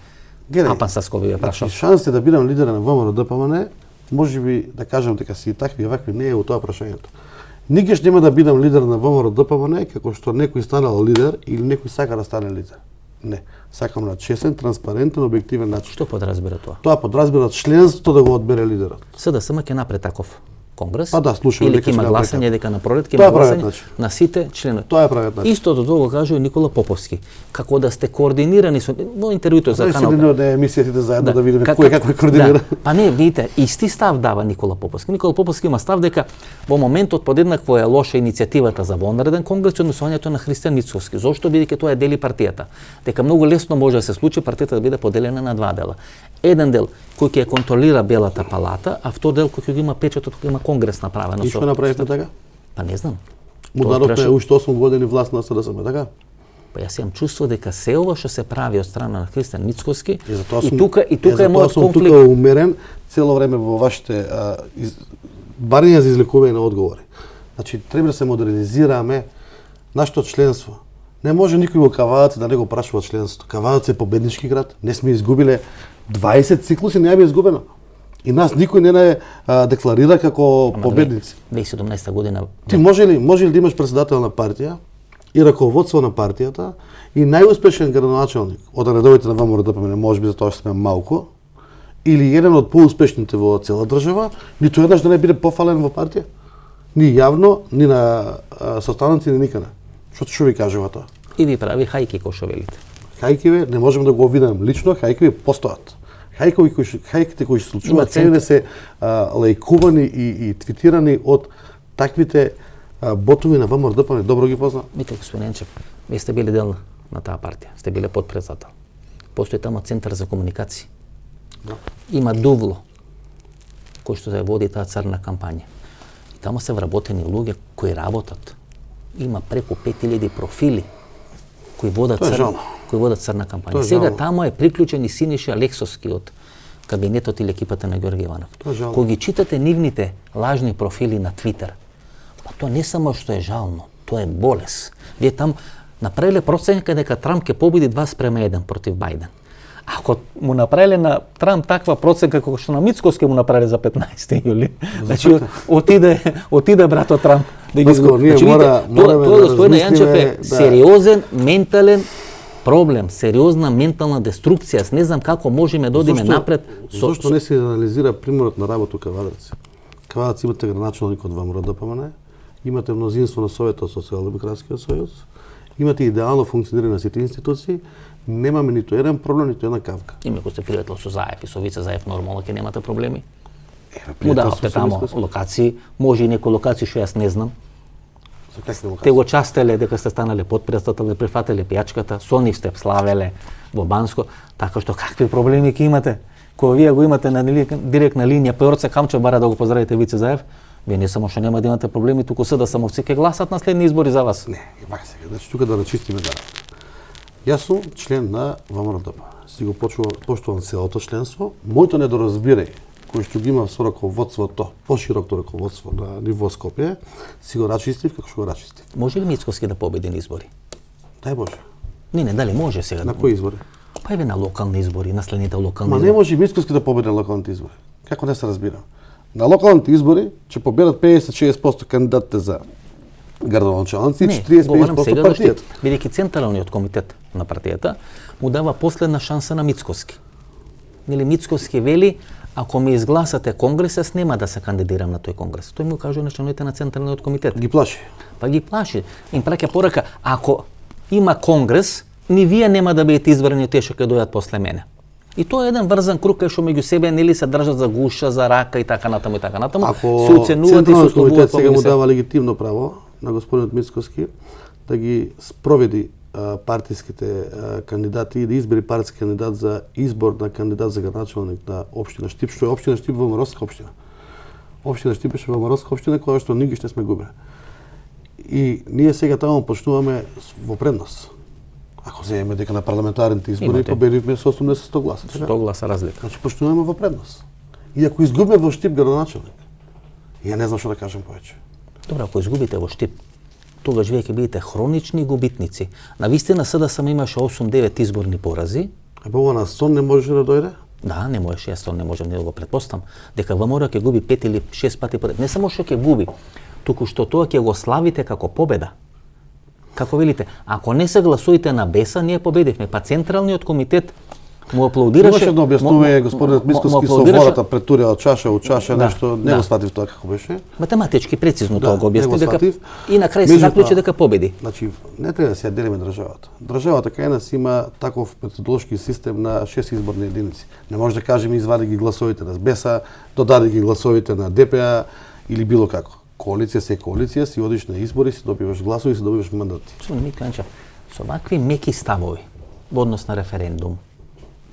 S2: Гледај,
S1: Апан Саскови ве прашал.
S2: Шансите да бидам лидер на ВМРО ДПМН, можеби да кажам дека си такви вакви не е у тоа прашањето. Никогаш нема да бидам лидер на ВМРО ДПМН како што некој станал лидер или некој сака да стане лидер. Не, сакам на честен, транспарентен, објективен начин.
S1: Што подразбира тоа?
S2: Тоа подразбира членството да го одбере лидерот.
S1: СДСМ ќе напред таков конгрес.
S2: Па да, слушаме
S1: или
S2: дека
S1: ќе има
S2: ќе
S1: гласање дека на пролет ќе
S2: Тоа
S1: има
S2: е правиот
S1: гласање
S2: начин.
S1: на сите членови.
S2: Тоа е правиот начин.
S1: Истото тоа го кажува и Никола Поповски. Како да сте координирани со во интервјуто за канал.
S2: Се од емисијата заедно да видиме кој како е координира.
S1: Да. Па не, видите, исти став дава Никола Поповски. Никола Поповски има став дека во моментот подеднакво е лоша иницијативата за вонреден конгрес и однесувањето на Христијан Мицковски. Зошто бидејќи тоа е дели партијата. Дека многу лесно може да се случи партијата да биде поделена на два дела. Еден дел кој ќе контролира Белата палата, а втор дел кој ќе има печатот кој има конгрес направено.
S2: И што направивте така?
S1: Па не знам.
S2: Му дадовме уште 8 години власт на СДСМ, така?
S1: Па јас имам чувство дека се ова што се прави од страна на Христијан Мицковски
S2: и
S1: тука е мојот конфликт.
S2: Тука умерен цело време во вашите барања за излекување на одговори. Значи треба да се модернизираме нашето членство. Не може никој во Кавадац да не го прашува членството. Кавадац е победнички град. Не сме изгубиле 20 циклуси, не ја би изгубено. И нас никој не не декларира како победници.
S1: 2017 година.
S2: Ти може ли да имаш председател на партија и раководство на партијата и најуспешен градоначалник од редовите на ВМРО ДПМН, може би затоа што сме малку, или еден од поуспешните во цела држава, ниту еднаш да не биде пофален во партија? Ни јавно, ни на состаноци, ни никаде. Што ви кажува тоа?
S1: И ви прави хајки кој што велите.
S2: Хајкиве не можеме да го видам лично, хајкиве постојат. Хајките кои се случуваат се се лајкувани и твитирани од таквите ботови на ВМРО ДПМН, добро ги познавам.
S1: Видите, господин Енчев, вие сте били дел на таа партија, сте биле подпредседател. Постои таму центар за комуникација.
S2: Да.
S1: Има Дувло, кој што се води таа црна кампања. И таму се вработени луѓе кои работат. Има преку 5000 профили кои водат црна кампања. Сега таму е приклучен и Синиша Алексовски од кабинетот или екипата на Ѓорѓе Иванов. Кога ги читате нивните лажни профили на Твитер, па тоа не само што е жално, тоа е болест. Вие там направиле проценка дека Трамп ќе победи 2:1 против Бајден. Ако му направиле на Трамп таква проценка како што на Мицкоски му направиле за 15 јули, значи отиде брато Трамп да ги изгуби. Значи тоа господине Јанчев е сериозен ментален проблем, сериозна ментална деструкција. Аз не знам како можеме да одиме напред.
S2: Зошто не се анализира примерот на работа Кавадарци? Кавадарци имате граначалник од ВМРО-ДПМНЕ, имате мнозинство на Советот Социјалдемократскиот сојуз, имате идеално функционирање на сите институции, немаме ниту еден проблем, ниту една кавка.
S1: Име кој сте пријател со Заев и со Вице Заев, нормално ќе немате проблеми. Му дававте тамо локации, може и некои локации што јас не знам. Те го частеле дека сте станале подпредседател, прифателе пијачката, со нив сте славеле во Банско, така што какви проблеми ќе имате? Кога вие го имате на директна линија, Пеорце Камчев бара да го поздравите Вице Заев, вие не само што нема да имате проблеми, туку се да самовци ќе гласат на следни избори за вас.
S2: Не, вака сега, значи тука да начистиме да. Јас сум член на ВМРО-ДП. Си го поштувам целото членство. Моето недоразбирање, кој што ги има со раководството, поширокто раководство на ниво Скопје, си го рачистив како што го рачистив.
S1: Може ли Мицкоски да победи на избори?
S2: Дај Боже.
S1: Не, дали може сега.
S2: На кои избори?
S1: Па еве на локални избори, на следните локални
S2: избори. Ма не може Мицкоски да победи на локалните избори. Како не се разбира? На локалните избори ќе победат 50-60% кандидатите за градоначалници, 40-50% партијата.
S1: Бидејќи Централниот комитет на партијата му дава последна шанса на Мицкоски. Нели Мицкоски вели, ако ме изгласате конгрес, јас нема да се кандидирам на тој конгрес. Тој му кажува на членовите на Централниот комитет.
S2: Ги плаши.
S1: Па ги плаши. Им праќа порака, ако има конгрес, ни вие нема да бидете избрани, тие што ќе дојдат после мене. И тоа е еден врзан круг кај што меѓу себе нели се држат за гуша, за рака и така натаму и така натаму.
S2: Ако
S1: се оценуваат и се
S2: комитет сега му дава легитимно право на господинот Мицкоски да ги спроведи партиските кандидати и да избери партиски кандидат за избор на кандидат за градоначалник на општина Штип, што е општина Штип во Маровска општина. Општина Штип беше во Маровска општина која што нигде не сме губили. И ние сега таму почнуваме во предност. Ако земеме дека на парламентарните избори победивме со 80-100 гласа.
S1: 100 гласа разлика.
S2: Значи почнуваме во предност. И ако изгубиме во Штип градоначалник, ја не знам што да кажам повеќе.
S1: Добро, ако изгубите во Штип, тогаш вие ќе бидете хронични губитници. Навистина СДСМ имаше 8-9 изборни порази.
S2: Ова на сон не можеше да дојде?
S1: Да, не можеше, јас не можам да го претпоставам, дека ВМРО ќе губи 5 или 6 пати поред. Не само што ќе губи, туку што тоа ќе го славите како победа. Како велите, ако не се гласуите на Беса, ние победивме. Па Централниот комитет му аплаудираше.
S2: Имаше да објаснува господинот Мицкоски со водата пред турија од чаша у чаша, нешто не го сватив тоа како беше.
S1: Математички прецизно тоа го објасни дека и на крај се заклучи дека победи.
S2: Значи не треба да се ја делиме државата. Државата кај нас има таков методолошки систем на 6 изборни единици. Не може да кажеме извади ги гласовите на Беса, додаде ги гласовите на ДПА или било како. Коалиција се коалиција, си одиш на избори, си добиваш гласови, си добиваш мандати.
S1: Што ми кажа, со вакви меки ставови во однос на референдум,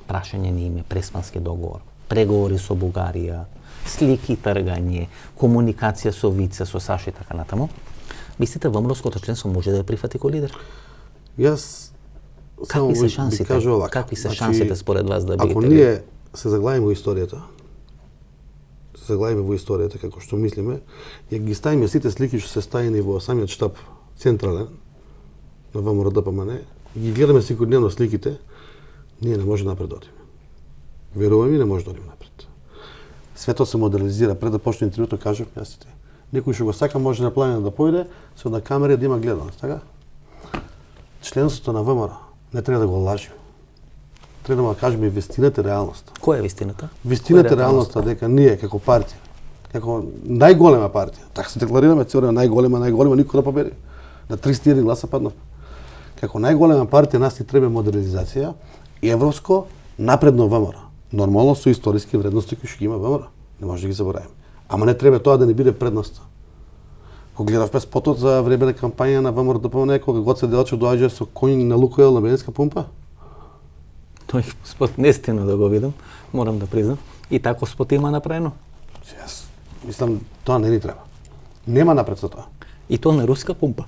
S1: прашање на име, Преспански договор, преговори со Бугарија, слики тргање, комуникација со Вице, со Сашо и така натаму, мислите ВМРО-ското членство може да ја прифати кој лидер?
S2: Јас
S1: какви се шансите? Какви се шансите според вас да бидете?
S2: Ако ние се заглавиме во историјата, како што мислиме, ја ги ставиме сите слики што се стајани во самиот штаб централен на ВМРО-ДПМНЕ, ги гледаме секојдневно сликите, ние не може напред да одиме. Верувам и не може да одиме напред. Светот се модернизира, пред да почне интервјуто кажав јас. Некој што го сака може на планина да појде, со на камера да има гледаност, така? Членството на ВМРО не треба да го лажиме. Треба да кажеме вистината и реалноста.
S1: Која е вистината?
S2: Вистината и реалноста дека ние како партија, како најголема партија, така се декларираме цело најголема, никој да победи. На 31 гласа паднав. Како најголема партија нас ни треба модернизација, европско напредно ВМРО. Нормално со историски вредности кои што ги има ВМРО. Не може да ги заборавиме. Ама не треба тоа да не биде предноста. Кога гледавме спотот за време на кампања на ВМРО-ДПМНЕ, кога Гоце Делчев доаѓа со коњ на Лукойл на бензинска пумпа,
S1: тој спот нестина да го видам, морам да признам. И тако спот има направено.
S2: Јас мислам тоа не ни треба. Нема напред со тоа.
S1: И тоа на руска пумпа.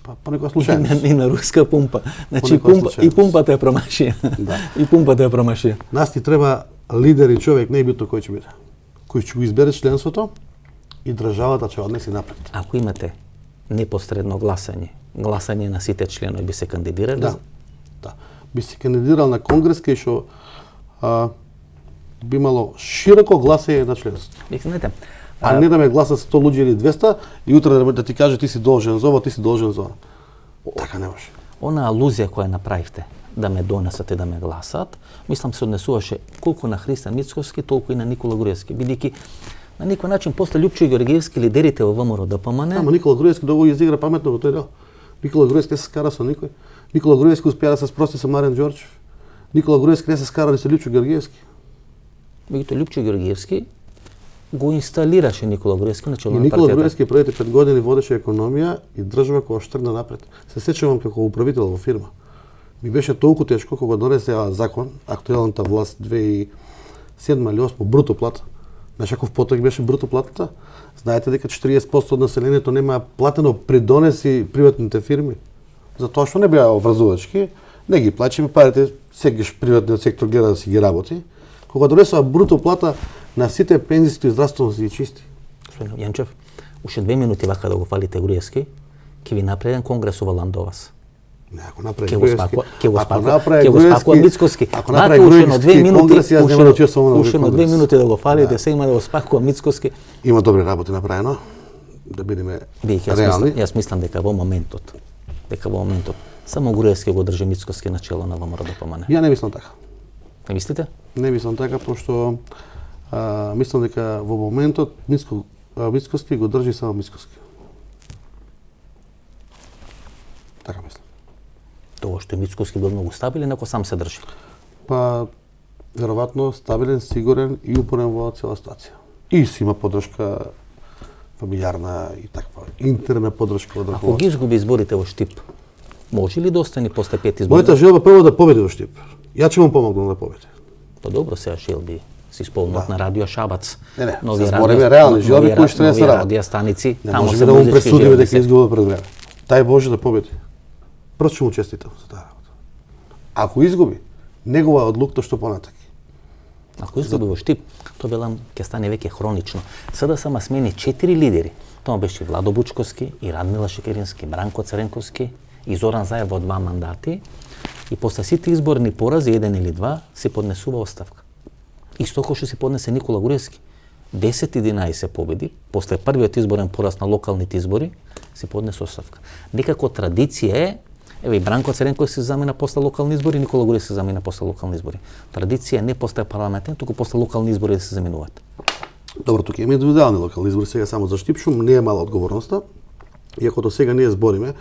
S2: Па понекогаш случајно.
S1: И на руска пумпа. Значи пумпата е промашија.
S2: Да.
S1: И пумпата е промашија.
S2: Нас ни треба лидер и човек, не е битно кој ќе биде. Кој ќе го избере членството и државата ќе однеси напред.
S1: Ако имате непосредно гласање. Гласање на сите членови би се кандидирали?
S2: Да. Да. Би се кандидирал на конгрес кај што би имало широко гласање на членство.
S1: Знаете,
S2: А не да ме гласат 100 луѓе или 200 и утре да ти каже ти си должен за ова, ти си должен за ова. Така не може.
S1: Она алузија која направивте, да ме донесат и да ме гласат, мислам се однесуваше колку на Христијан Мицкоски, толку и на Никола Груевски, бидејќи на некој начин после Лјупчо Ѓоргиевски лидерите во ВМРО ДПМН.
S2: Ама Никола Груевски долго изигра паметно во тој дел. Никола Груевски не се скара со никој. Никола Груевски успеа да се спрости со Марен Ѓорчев. Никола Груевски не се скара ни со Лјупчо Ѓоргиевски.
S1: Меѓутоа Лјупчо Ѓоргиевски го инсталираше Никола Груевски на чело на
S2: Никола
S1: партијата.
S2: Груевски првите 5 години водеше економија и држава која штргна напред. Се сеќавам како управител во фирма. Ми беше толку тешко кога донесе закон, актуелната власт 2007 или 2008 бруто плата. Знаеш каков поток беше бруто платата? Знаете дека 40% од населението нема платено при донеси приватните фирми. Затоа што не беа обврзувачки, не ги плачиме парите, сегаш приватниот сектор гледа да си ги работи. Кога донесува бруто плата на сите пензиски и здравствено си ги чисти.
S1: Господин Јанчев, уште 2 минути вака да го фалите Груевски, ќе ви направи конгрес во Ландовас.
S2: Не, ако направи
S1: Ќе го
S2: Груевски,
S1: спакува Мицкоски.
S2: Ако направи Груевски конгрес, јас нема да учествувам на
S1: уште на 2 минути да го фалите, се има да го спакува Мицкоски.
S2: Има добри работи направено, да бидеме реални.
S1: Јас мислам дека во моментот само Груевски го држи Мицкоски на чело на ВМРО ДПМН.
S2: Ја не мислам така.
S1: Не мислите?
S2: Не мислам така, пошто мислам дека во моментот Мицкоски го држи само Мицкоски. Така мислам.
S1: Тоа што Мицкоски бил многу стабилен, ако сам се држи.
S2: Па, веројатно стабилен, сигурен и упорен во цела ситуација. И си има поддршка фамилиарна и таква интерна поддршка од
S1: Ако
S2: ръководството.
S1: ги изгуби изборите во Штип, може ли да остане после 5 избори?
S2: Мојата желба прво да победи во Штип. Ја ќе му помогнам да победи.
S1: Па добро, сега желби се исполнат на Радио Шабац.
S2: Не,
S1: Нови
S2: се
S1: радио-
S2: збориме реални желби
S1: нови
S2: кои што треба да се
S1: нови
S2: работат.
S1: радио станици,
S2: Не
S1: таму
S2: може
S1: се
S2: да му
S1: музички
S2: пресудиме
S1: желби
S2: дека
S1: се.
S2: изгуба пред време. Тај Боже да победи. Просто ќе му честитам за таа работа. Ако изгуби, негова е одлукта што понатак.
S1: Ако изгуби во Штип, тоа белам ќе стане веќе хронично. Sada сама смени 4 лидери. Тоа беше и Владо Бучковски, и Радмила Шекерински, Бранко Цренковски и Зоран Заев во 2 мандати. И после сите изборни порази, 1 или 2, се поднесува оставка. Исто како што се поднесе Никола Груевски. 10-11 победи, после првиот изборен пораз на локалните избори, се поднесе оставка. Некако традиција е, еве и Бранко Цренковски се замена после локални избори, Никола Груевски се замена после локални избори. Традиција не после парламентен, туку после локални избори да се заменуваат.
S2: Добро, тука има индивидуални локални избори, сега само за Штипшум, не е мала одговорноста. Иако до сега ние збориме,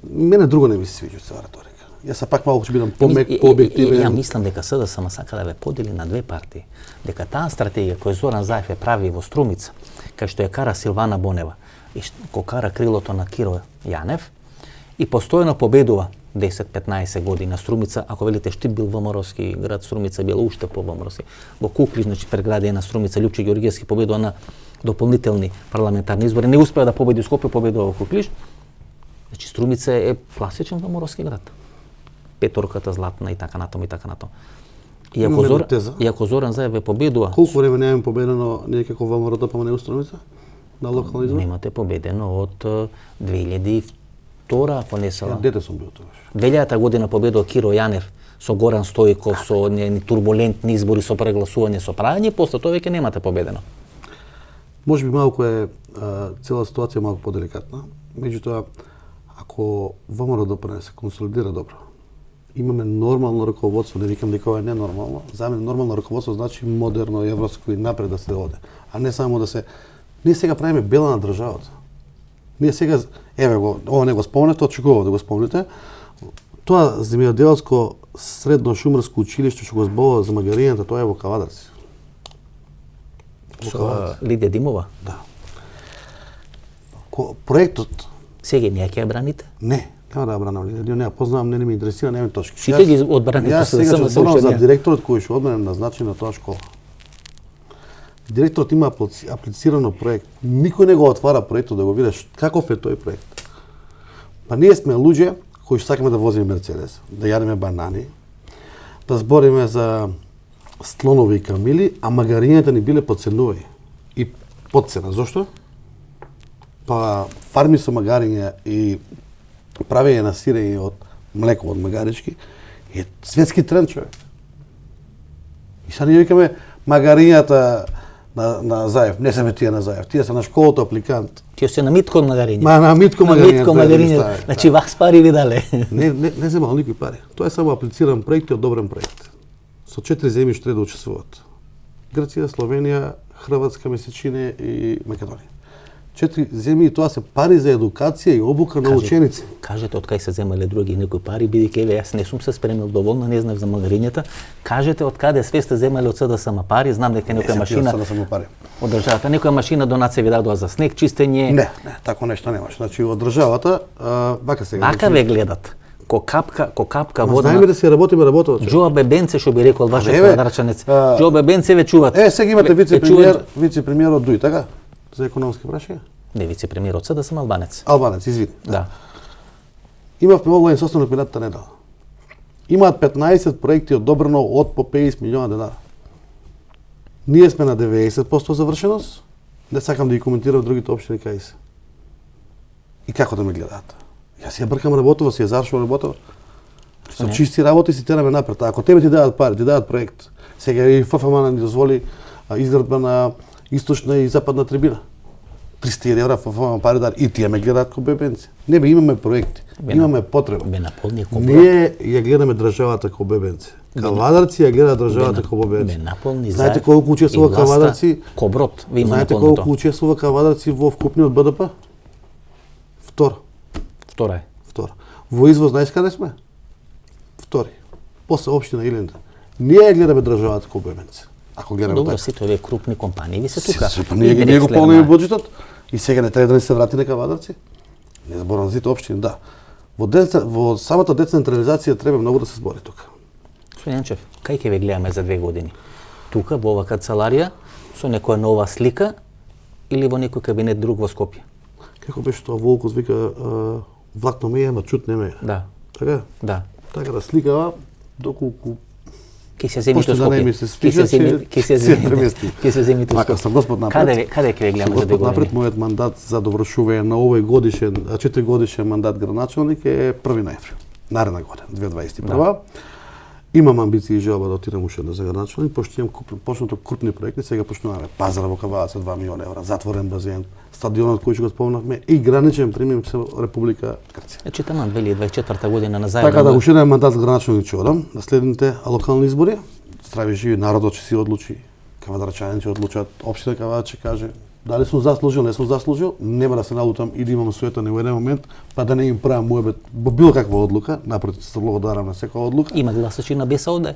S2: мене друго не ми се свиѓа цела риторика. Јас сепак малку ќе бидам помек,
S1: Ја
S2: пообјективен.
S1: мислам дека СДСМ сака да ве подели на 2 партии. Дека таа стратегија која Зоран Заев прави во Струмица, кај што ја кара Силвана Бонева и кој кара крилото на Киро Јанев, и постојано победува 10-15 години на Струмица, ако велите Штип бил ВМРО-ски град, Струмица била уште по-ВМРО-ски. Во Куклиш, значи прегради на Струмица, Лјупчо Ѓоргиевски победува на дополнителни парламентарни избори, не успеа да победи Скопје, победува во Куклиш. Значи Струмица е класичен ВМРО-ски град. Петорката златна и така натаму и така натаму.
S2: Имаме теза.
S1: Иако Зоран Заев ве победува,
S2: Колку време немаме победено ние како ВМРО ДПМН у Струмица на локални избори?
S1: немате победено од 2002, ако не се лажам.
S2: Дете сум бил тогаш.
S1: 2000 година победува Киро Јанев со Горан Стојков, со нени турбулентни избори, со прегласување, со прајање, после тоа веќе немате победено.
S2: Може би малку е цела ситуација малку поделикатна. Меѓутоа, ако ВМРО ДПМН се консолидира добро, имаме нормално раководство, не викам дека ова е ненормално. За мене нормално раководство значи модерно, европско и напред да се оде, а не само да се. Ние сега правиме бела на државата. Ние сега, еве го, ова не го спомнете, очекував да го спомнете. Тоа земјоделско средно шумарско училиште што го зборува за магарината, тоа е во Кавадарци.
S1: Со Лидија Димова.
S2: Да. Проектот
S1: Сега не ќе ја браните?
S2: не, нема да ја бранам, не ја познавам, не ми интересира, не ми точки.
S1: Сите ги одбраните
S2: Јас сега
S1: СДСМ
S2: ќе зборам за директорот кој што од мене назначен на тоа школа. Директорот има аплицирано проект. Никој не го отвара проектот да го видиш каков е тој проект. Па ние сме луѓе кои што сакаме да возиме Мерцедес, да јадеме банани, да збориме за слонови и камили, а магарињата ни биле подценуваи. И подцена. Зошто? Па фарми со магариња и правење на сирење од млеко од магарички е светски тренд, човек. И сега ние викаме магарињата на Заев, не се тие на Заев, тие се на школата апликант.
S1: Тие се на Митко магариња.
S2: На Митко магариња.
S1: Значи вах пари ви дале.
S2: Не земал никои пари. Тоа е само аплициран проект и одобрен проект. Со 4 земји што треба да учествуваат. Грција, Словенија, Хрватска, Месечине и Македонија. 4 земји и тоа се пари за едукација и обука на ученици.
S1: Кажете од кај се земале други некои пари, бидејќи еве јас не сум се спремил доволно, не знам за магарињата. Кажете од каде све сте земале од СДСМ пари, знам дека некоја машина од државата, некоја машина донација ви дадоа за снег, чистење.
S2: Не, тако нешто немаш. Значи од државата вака сега.
S1: Вака ве гледат. Ко капка вода.
S2: Знаеме да се работат.
S1: Џо бебенце што би рекол вашиот квадратчанец. Џо бебенце ве чуват.
S2: Сега имате вице-премиер од ДУИ, така? За економски прашања?
S1: Не, вице-премиерот да сам албанец.
S2: Албанец, извини.
S1: Да.
S2: Имавме онлайн состанок минатата недела. Имаат 15 проекти одобрено од по 50 милиона денара. Ние сме на 90% завршеност. Не сакам да ги коментирам другите општини кај се. И како да ме гледаат? Јас ја бркам работова, си ја завршувам работова. Со чисти работи си тераме напред. Ако тебе ти дадат пари, ти дадат проект. Сега и ФФМ ни дозволи изградба на источна и западна трибина. 300 евра ФФМ пари дар и тие ме гледаат ко бебенци. Не бе, имаме проекти, имаме потреба. Ние ја гледаме државата ко бебенци. Кавадарци ја гледаат државата ко бебенци. Знаете колку учествува Кавадарци?
S1: Коброт, ви има
S2: знаете колку учествува Кавадарци во вкупниот БДП? Втора. Во извоз знаеш каде сме? Втори. После општина Илинден. Ние ја гледаме државата ко бебенци. Ако гледаме
S1: добро,
S2: така.
S1: сите овие крупни компании ви се тука.
S2: Ние го полнеме буџетот и сега не треба да ни се врати на Кавадарци. Не зборам за сите општини, да. Во самата децентрализација треба многу да се збори тука.
S1: Господин Јанчев, кај ќе ве гледаме за 2 години? Тука во ова канцеларија со некоја нова слика или во некој кабинет друг во Скопје?
S2: Како беше тоа Волков вика влак на меја, ма чут не меја.
S1: Да.
S2: Така?
S1: Да.
S2: Така да сликава доколку
S1: Ке се земите Скопје. Ке се земите Скопје.
S2: Сам Господ напред.
S1: Каде ќе ве гледаме за 2 години?
S2: Напред мојот мандат за довршување на овој 4-годишен мандат градоначалник е 1 ноември. Наредна година, 2021. Да. Имам амбиции и желба да отидам уште за градоначалник, пошто имам почнато крупни проекти, сега почнуваме пазар во Кавадарци 2 милиона евра, затворен базен, стадионот кој што го спомнавме и граничен пример со Република Грција.
S1: Читам 2024 година на заедно.
S2: Така да уште еден мандат градоначалник ќе одам на следните локални избори. Здрави живи, народот ќе си одлучи, кавадарчаните ќе одлучат, општина Кавадар ќе каже дали сум заслужил, не сум заслужил, нема да се налутам и да имам суета во еден момент, па да не им правам муебет во било каква одлука, напротив се благодарам на секоја одлука.
S1: Има гласачи на Беса овде?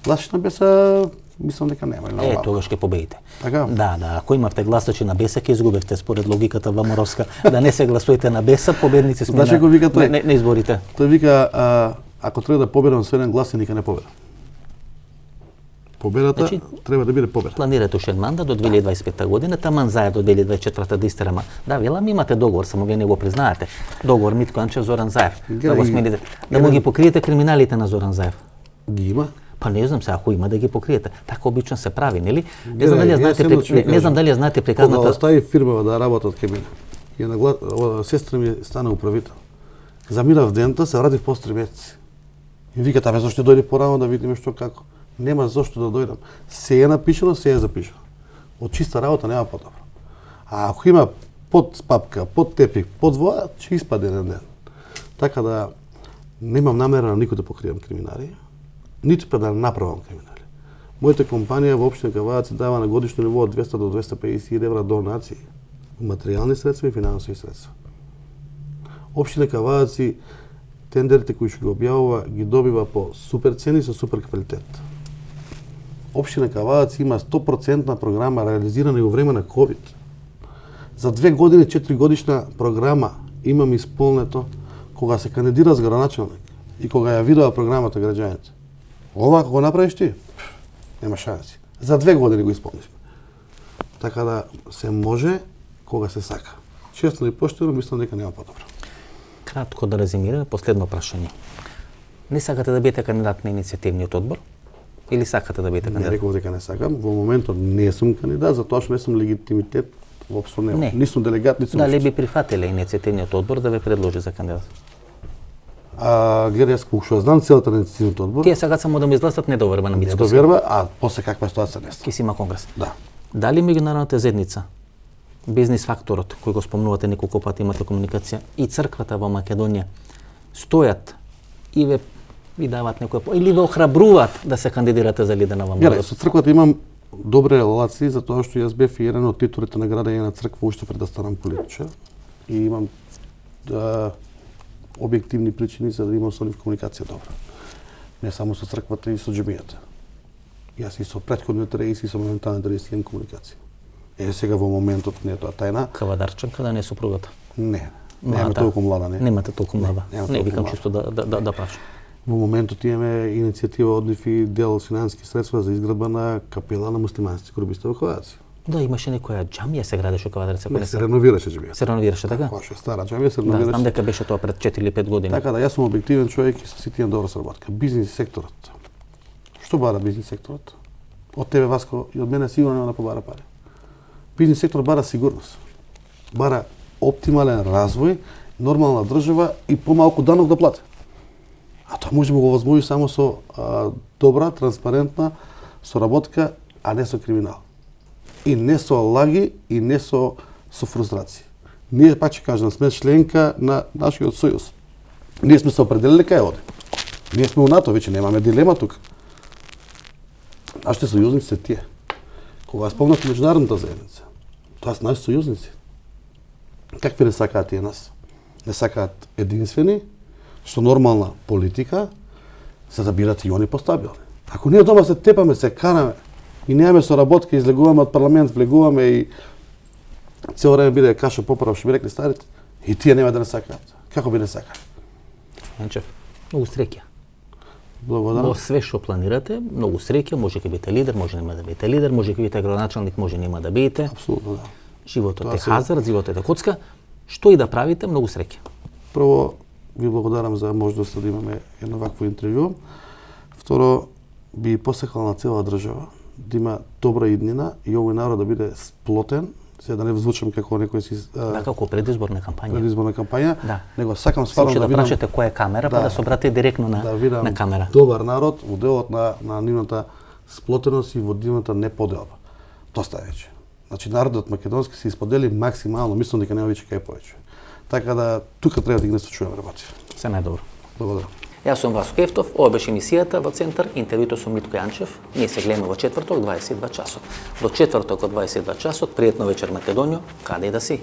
S2: Гласачи на Беса мислам дека нема.
S1: Тогаш ќе победите.
S2: Така?
S1: Да, ако имавте гласачи на Беса, ќе изгубевте според логиката Ваморовска. Да не се гласувате на Беса, победници сме на изборите.
S2: Тој вика, ако треба да победам со еден глас, ника не победам. Победата треба да биде победа.
S1: Планирате уште мандат до 2025 година, таман заедно до 2024 да истерама. Да, велам имате договор, само вие не го признаете. Договор Митко Јанчев, Зоран Заев. Да го смените. Да му ги покриете криминалите на Зоран Заев.
S2: Ги има?
S1: Па не знам се, ако има да ги покриете. Така обично се прави, нели? Не знам дали ја знаете приказната.
S2: Кога остави фирмава да работат кај мене. Сестра ми стана управител. Замирав дента, се вратив после 3 месеци. И вика, табе зошто дојде порано да видиме што како. Нема зошто да дојдам. Се е напишано, се е запишано. Од чиста работа нема подобро. А ако има под папка, под тепик, под воа, ќе испаде еден ден. Така да немам намера на никој да покријам криминари, ниту па да направам криминари. Мојата компанија во општина Кавадарци дава на годишно ниво од 200 до 250 евра донации, материјални средства и финансови средства. Општина Кавадарци тендерите кои што ги објавува ги добива по супер цени со супер квалитет. Општина Кавадарци има 100% програма реализирана и во време на ковид. За 2 години 4 годишна програма имам исполнето кога се кандидира за градоначалник и кога ја видува програмата граѓаните. Ова ако го направиш ти, нема шанси. За 2 години го исполнишме. Така да се може кога се сака. Честно и поштено мислам дека нема подобро.
S1: Кратко да резимираме, последно прашање. Не сакате да бидете кандидат на иницијативниот одбор? Или сакате да бидете кандидат?
S2: Не реков дека не сакам. Во моментот не сум кандидат, затоа што не сум легитимитет Воопшто не.
S1: Не.
S2: Ни сум делегат, ни сум
S1: Дали
S2: ништо.
S1: би прифатиле иницијативниот одбор да ве предложи за кандидат?
S2: Гледај, јас колку што знам целата на иницијативниот одбор,
S1: Тие сега само да му изгласат недоверба на
S2: не
S1: Мицко.
S2: доверба, а после каква е ситуација не знам.
S1: Ки си има конгрес.
S2: Да.
S1: Дали меѓународната заедница, бизнис факторот, кој го спомнувате неколку пати, имате комуникација, и црквата во Македонија, стојат и ви дават или ве охрабруваат да се кандидирате за лидер на оваа
S2: Гледај, со црквата имам добри релации, затоа што јас бев и еден од титулите на градење на црква уште пред да станам политичар. И имам објективни причини за да имам со нив комуникација добра. Не само со црквата, и со џемијата. Јас и со претходните реиси, и со моменталните реиси имам комуникација. Сега во моментот не е тоа тајна.
S1: Кавадарчанка да не е супругата.
S2: Не. Немаме толку млада, не.
S1: Немате толку млада. Не викам
S2: млада.
S1: чисто да прашам.
S2: Во моментот имаме иницијатива од нив и дел од финансиски средства за изградба на капела на муслиманските курбисти во Кавадарци.
S1: Да, имаше некоја џамија се градеше во Кавадарци, ако
S2: Не,
S1: не
S2: се
S1: се
S2: реновираше џемијата.
S1: се реновираше, така?
S2: Која стара џамија се
S1: Да,
S2: реновираше.
S1: знам дека беше тоа пред 4 или 5 години.
S2: Така да, јас сум објективен човек и со сите имам добра соработка. Бизнис секторот. Што бара бизнис секторот? Од тебе, Васко, и од мене сигурно нема да побара пари. Бизнис сектор бара сигурност. Бара оптимален развој, нормална држава и помалку данок да плати. А тоа може да го возможи само со добра, транспарентна соработка, а не со криминал. И не со лаги, и не со фрустрација. Ние, пак ќе кажам, сме членка на нашиот сојуз. Ние сме се определили кај оде. Ние сме у НАТО, веќе немаме дилема тука. Нашите сојузници се тие. Кога спомнат меѓународната заедница, тоа се наши сојузници. Какви не сакаат тие нас? Не сакаат единствени, со нормална политика, за да бидат и они постабилни. Ако ние дома се тепаме, се караме и немаме соработка, излегуваме од парламент, влегуваме и цело време биде каша поправ, што би рекли старите, и тие нема да не сакаат. Како би не сакаат?
S1: Анчев, многу среќа.
S2: Благодарам.
S1: Во све што планирате, многу среќа, може ќе бидете лидер, може нема да бидете лидер, може ќе бидете градоначалник, може нема да бидете.
S2: Апсолутно да.
S1: Животот
S2: Тоа
S1: е
S2: се-
S1: хазард, животот е коцка. Што и да правите, многу среќа.
S2: Прво, ви благодарам за можноста да имаме едно вакво интервју. Второ, би посекал на цела држава да има добра иднина и овој народ да биде сплотен, за да не звучам како некој си
S1: Да, како предизборна кампања.
S2: предизборна кампања,
S1: Да.
S2: него сакам
S1: Слушай
S2: стварно
S1: да
S2: да видам
S1: прашате која е камера, па да се обрати директно
S2: да видам
S1: на камера.
S2: добар народ во делот на нивната сплотеност и во нивната неподелба. Доста е веќе. Значи народот македонски се исподели максимално, мислам дека нема веќе кај повеќе. Така да тука треба да ги насочуваме работи.
S1: Се најдобро.
S2: Благодарам.
S1: Јас сум Васко Ефтов, ова беше емисијата во Центар, интервјуто со Митко Јанчев. Ние се гледаме во четврток 22 часот. До четврток од 22 часот, пријатно вечер Македонијо, каде и да си.